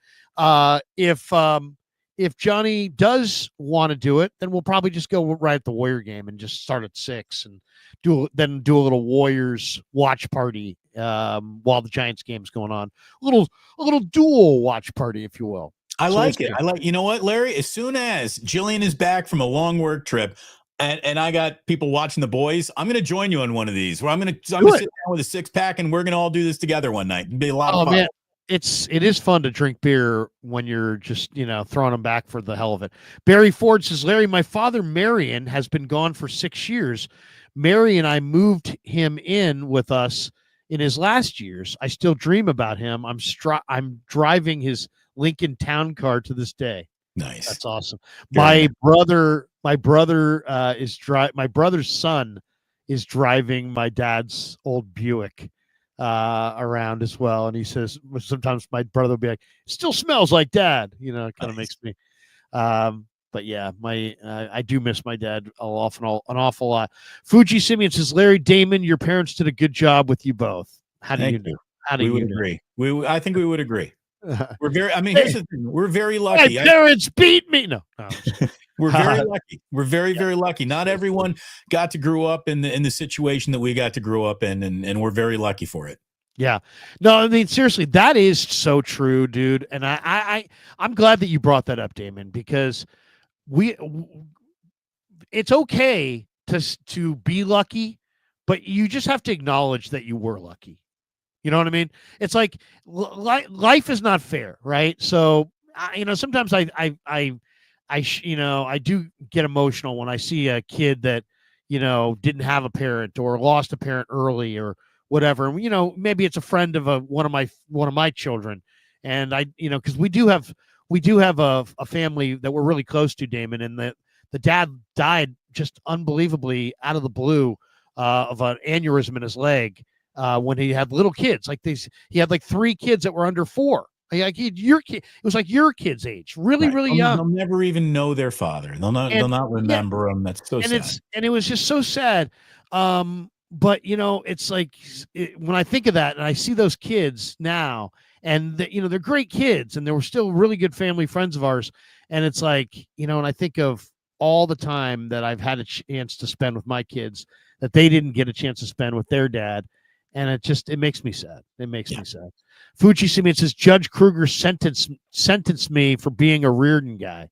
If Johnny does want to do it, then we'll probably just go right at the Warrior game and just start at 6 and do a little Warriors watch party while the Giants game's going on. A little dual watch party, if you will. I like it. You know what, Larry? As soon as Jillian is back from a long work trip and I got people watching the boys, I'm going to join you on one of these where I'm going to sit down with a 6-pack and we're going to all do this together one night. It'd be a lot of fun. Man. It is fun to drink beer when you're just, throwing them back for the hell of it. Barry Ford says, Larry, my father, Marion, has been gone for 6 years. Mary and I moved him in with us in his last years. I still dream about him. I'm driving his Lincoln Town car to this day. Nice. That's awesome. My brother's son is driving my dad's old Buick around as well. And he says, sometimes my brother will be like, it still smells like dad, it kind of makes me, But yeah, I do miss my dad an awful lot. Fuji Simeon says, Larry Damon, your parents did a good job with you both. How do Thank you know? you. How do We you would know? agree. I think we would agree. We're very. I mean, Hey, here's the thing. We're very my lucky. parents beat me. No, I'm just kidding. We're very lucky. We're very, Yeah. very lucky. Not everyone got to grow up in the situation that we got to grow up in, and we're very lucky for it. Yeah. No, I mean, seriously, that is so true, dude. And I'm glad that you brought that up, Damon, because it's okay to be lucky, but you just have to acknowledge that you were lucky. You know what I mean? It's like life is not fair, right? So, sometimes I do get emotional when I see a kid that, didn't have a parent or lost a parent early or whatever. And, maybe it's a friend of one of my children. And because we do have a family that we're really close to, Damon, and the dad died just unbelievably out of the blue of an aneurysm in his leg when he had little kids. Like he had like 3 kids that were under 4. Like your kid, it was like your kid's age, really, Right. really They'll young. never even know their father. They'll not. And They'll not yeah, remember him. That's so sad. it was just so sad. But it's like when I think of that and I see those kids now, and they're great kids, and they were still really good family friends of ours. And it's like, and I think of all the time that I've had a chance to spend with my kids that they didn't get a chance to spend with their dad. And it makes me sad. It makes me sad. Fuji Simeon says Judge Kruger sentenced me for being a Reardon guy.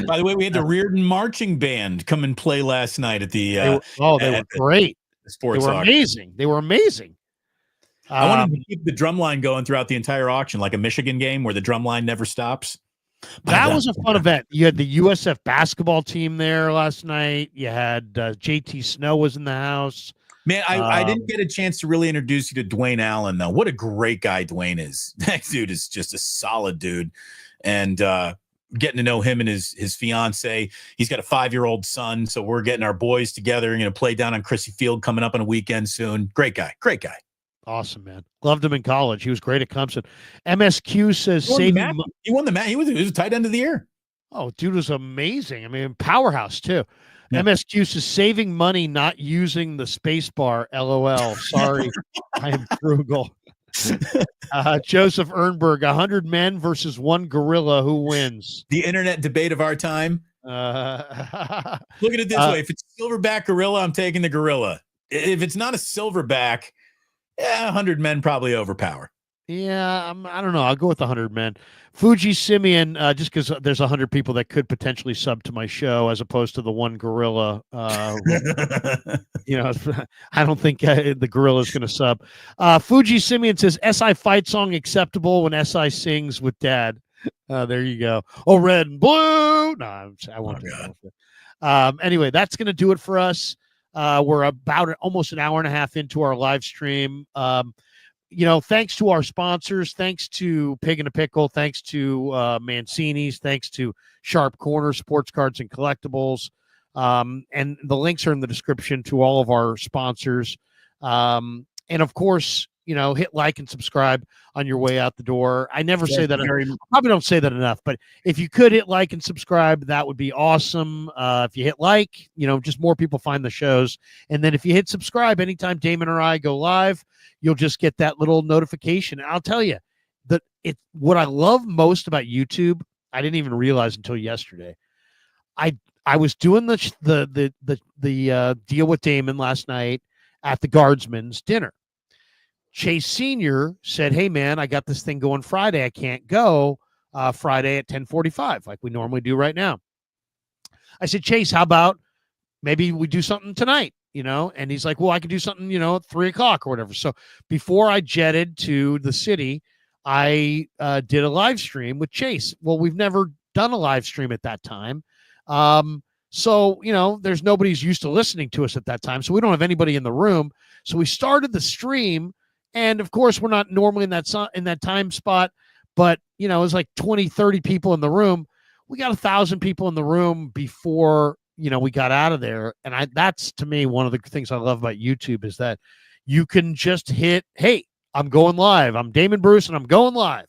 By the way, we had the Reardon marching band come and play last night at the. They were great. The sports. They were amazing. They were amazing. I wanted to keep the drum line going throughout the entire auction, like a Michigan game where the drum line never stops. That was a fun event. You had the USF basketball team there last night. You had JT Snow was in the house. Man, I didn't get a chance to really introduce you to Dwayne Allen, though. What a great guy Dwayne is. That dude is just a solid dude. And getting to know him and his fiance. He's got a 5-year-old son, so we're getting our boys together and going to play down on Chrissy Field coming up on a weekend soon. Great guy. Awesome, man. Loved him in college. He was great at Clemson. MSQ says He won the match. He was a tight end of the year. Oh, dude was amazing. I mean, powerhouse too. Yeah. MSQ says saving money, not using the space bar. LOL. Sorry, I am frugal. Joseph Ernberg, 100 men versus 1 gorilla. Who wins? The internet debate of our time. Look at it this way. If it's silverback gorilla, I'm taking the gorilla. If it's not a silverback, 100 men probably overpower. Yeah, I don't know. I'll go with 100 men. Fuji Simeon, just because there's 100 people that could potentially sub to my show as opposed to the 1 gorilla. I don't think the gorilla is going to sub. Fuji Simeon says, SI fight song acceptable when SI sings with dad. There you go. Oh, red and blue. No, I won't do that. Anyway, that's going to do it for us. We're about almost an hour and a half into our live stream. Thanks to our sponsors, thanks to Pig and a Pickle, thanks to Mancini's, thanks to Sharp Corner, Sports Cards and Collectibles. And the links are in the description to all of our sponsors. And of course, hit like and subscribe on your way out the door. I never say that. I probably don't say that enough, but if you could hit like and subscribe, that would be awesome. If you hit like, just more people find the shows. And then if you hit subscribe, anytime Damon or I go live, you'll just get that little notification. And I'll tell you that what I love most about YouTube, I didn't even realize until yesterday. I was doing the deal with Damon last night at the Guardsman's dinner. Chase Sr. said, hey, man, I got this thing going Friday. I can't go Friday at 10:45 like we normally do right now. I said, Chase, how about maybe we do something tonight, And he's like, well, I could do something, at 3 o'clock or whatever. So before I jetted to the city, I did a live stream with Chase. Well, we've never done a live stream at that time. So, there's nobody's used to listening to us at that time. So we don't have anybody in the room. So we started the stream. And of course, we're not normally in that time spot, but it was like 20, 30 people in the room. We got 1,000 people in the room before, we got out of there. And that's to me, one of the things I love about YouTube is that you can just hit, hey, I'm going live. I'm Damon Bruce and I'm going live.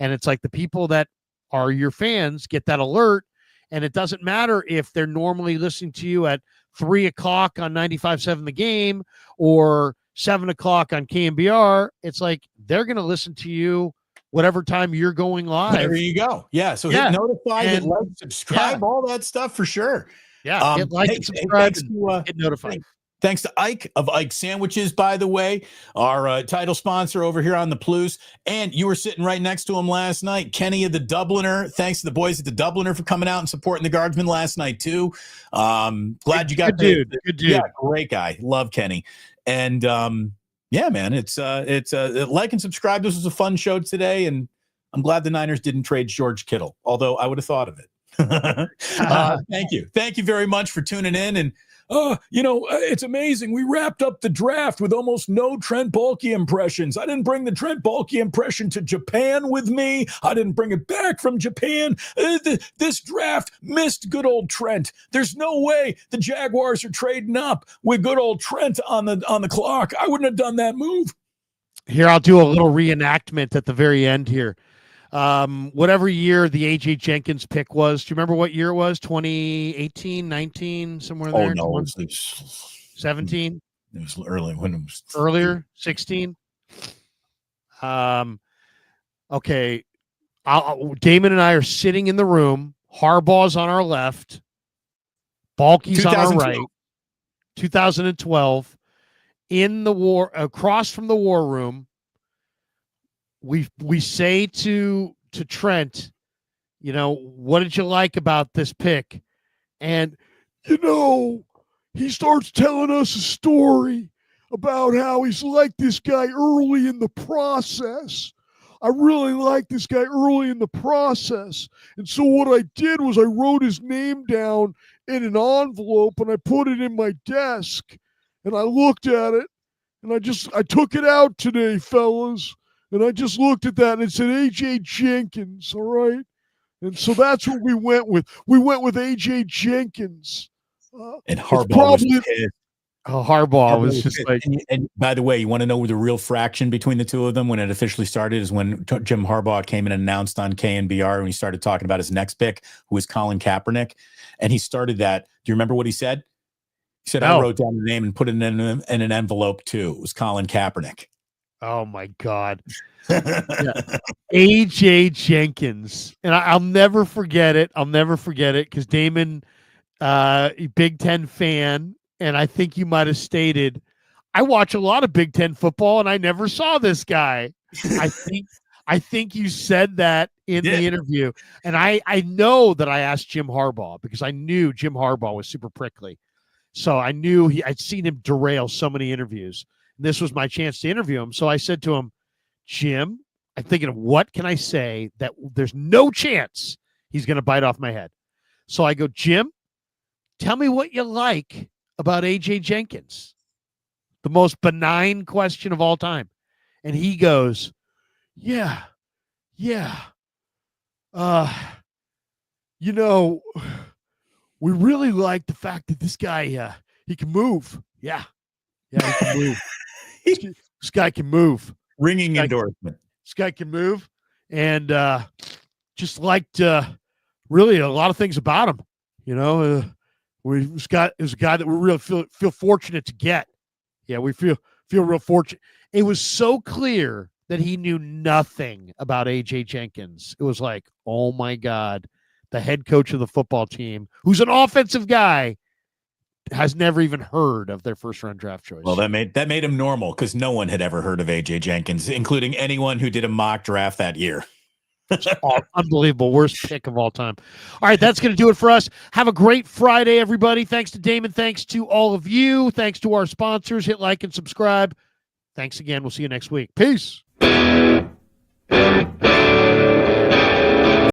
And it's like the people that are your fans get that alert. And it doesn't matter if they're normally listening to you at 3 o'clock on 95.7 The Game or 7 o'clock on KMBR. It's like they're going to listen to you whatever time you're going live. There you go. Yeah. So hit notify, hit like, subscribe, all that stuff for sure. Yeah. Hit like and subscribe and get notified. Thanks to Ike of Ike Sandwiches, by the way, our title sponsor over here on the Blues. And you were sitting right next to him last night, Kenny of the Dubliner. Thanks to the boys at the Dubliner for coming out and supporting the Guardsmen last night, too. Glad you got good dude. Yeah, great guy. Love Kenny. And yeah, man, it's like and subscribe. This was a fun show today, and I'm glad the Niners didn't trade George Kittle, although I would have thought of it. Thank you. Thank you very much for tuning in. And it's amazing. We wrapped up the draft with almost no Trent Baalke impressions. I didn't bring the Trent Baalke impression to Japan with me. I didn't bring it back from Japan. This draft missed good old Trent. There's no way the Jaguars are trading up with good old Trent on the clock. I wouldn't have done that move. Here, I'll do a little reenactment at the very end here. Whatever year the AJ Jenkins pick was, do you remember what year it was? 2018, 19, somewhere there? Oh, no, it was 17? It was early when it was earlier, 16. Okay. Damon and I are sitting in the room. Harbaugh's on our left. Baalke's on our right. 2012. In the war, across from the war room. We say to Trent, what did you like about this pick? And, he starts telling us a story about how he's liked this guy early in the process. I really liked this guy early in the process. And so what I did was I wrote his name down in an envelope and I put it in my desk and I looked at it and I took it out today, fellas. And I just looked at that and it said AJ Jenkins, all right? And so that's what we went with. We went with AJ Jenkins. And Harbaugh was pissed. Harbaugh was just like... And by the way, you want to know the real fraction between the two of them when it officially started is when Jim Harbaugh came in and announced on KNBR and he started talking about his next pick, who was Colin Kaepernick. And he started that. Do you remember what he said? He said, I wrote down the name and put it in an envelope too. It was Colin Kaepernick. Oh my God. AJ Jenkins. And I'll never forget it. Because Damon, Big Ten fan, and I think you might have stated, I watch a lot of Big Ten football and I never saw this guy. I think you said that in the interview. And I know that I asked Jim Harbaugh because I knew Jim Harbaugh was super prickly. So I knew I'd seen him derail so many interviews. This was my chance to interview him. So I said to him, Jim, I'm thinking of what can I say that there's no chance he's going to bite off my head. So I go, Jim, tell me what you like about AJ Jenkins. The most benign question of all time. And he goes, yeah. We really like the fact that this guy, he can move. Yeah, he can move. This guy can move. Ringing endorsement. This guy can move, and just liked really a lot of things about him. It was a guy that we really feel fortunate to get. Yeah, we feel real fortunate. It was so clear that he knew nothing about AJ Jenkins. It was like, oh my God, the head coach of the football team, who's an offensive guy, has never even heard of their first round draft choice. Well, that made him normal because no one had ever heard of AJ Jenkins, including anyone who did a mock draft that year. Unbelievable. Worst pick of all time. All right, that's going to do it for us. Have a great Friday, everybody. Thanks to Damon. Thanks to all of you. Thanks to our sponsors. Hit like and subscribe. Thanks again. We'll see you next week. Peace.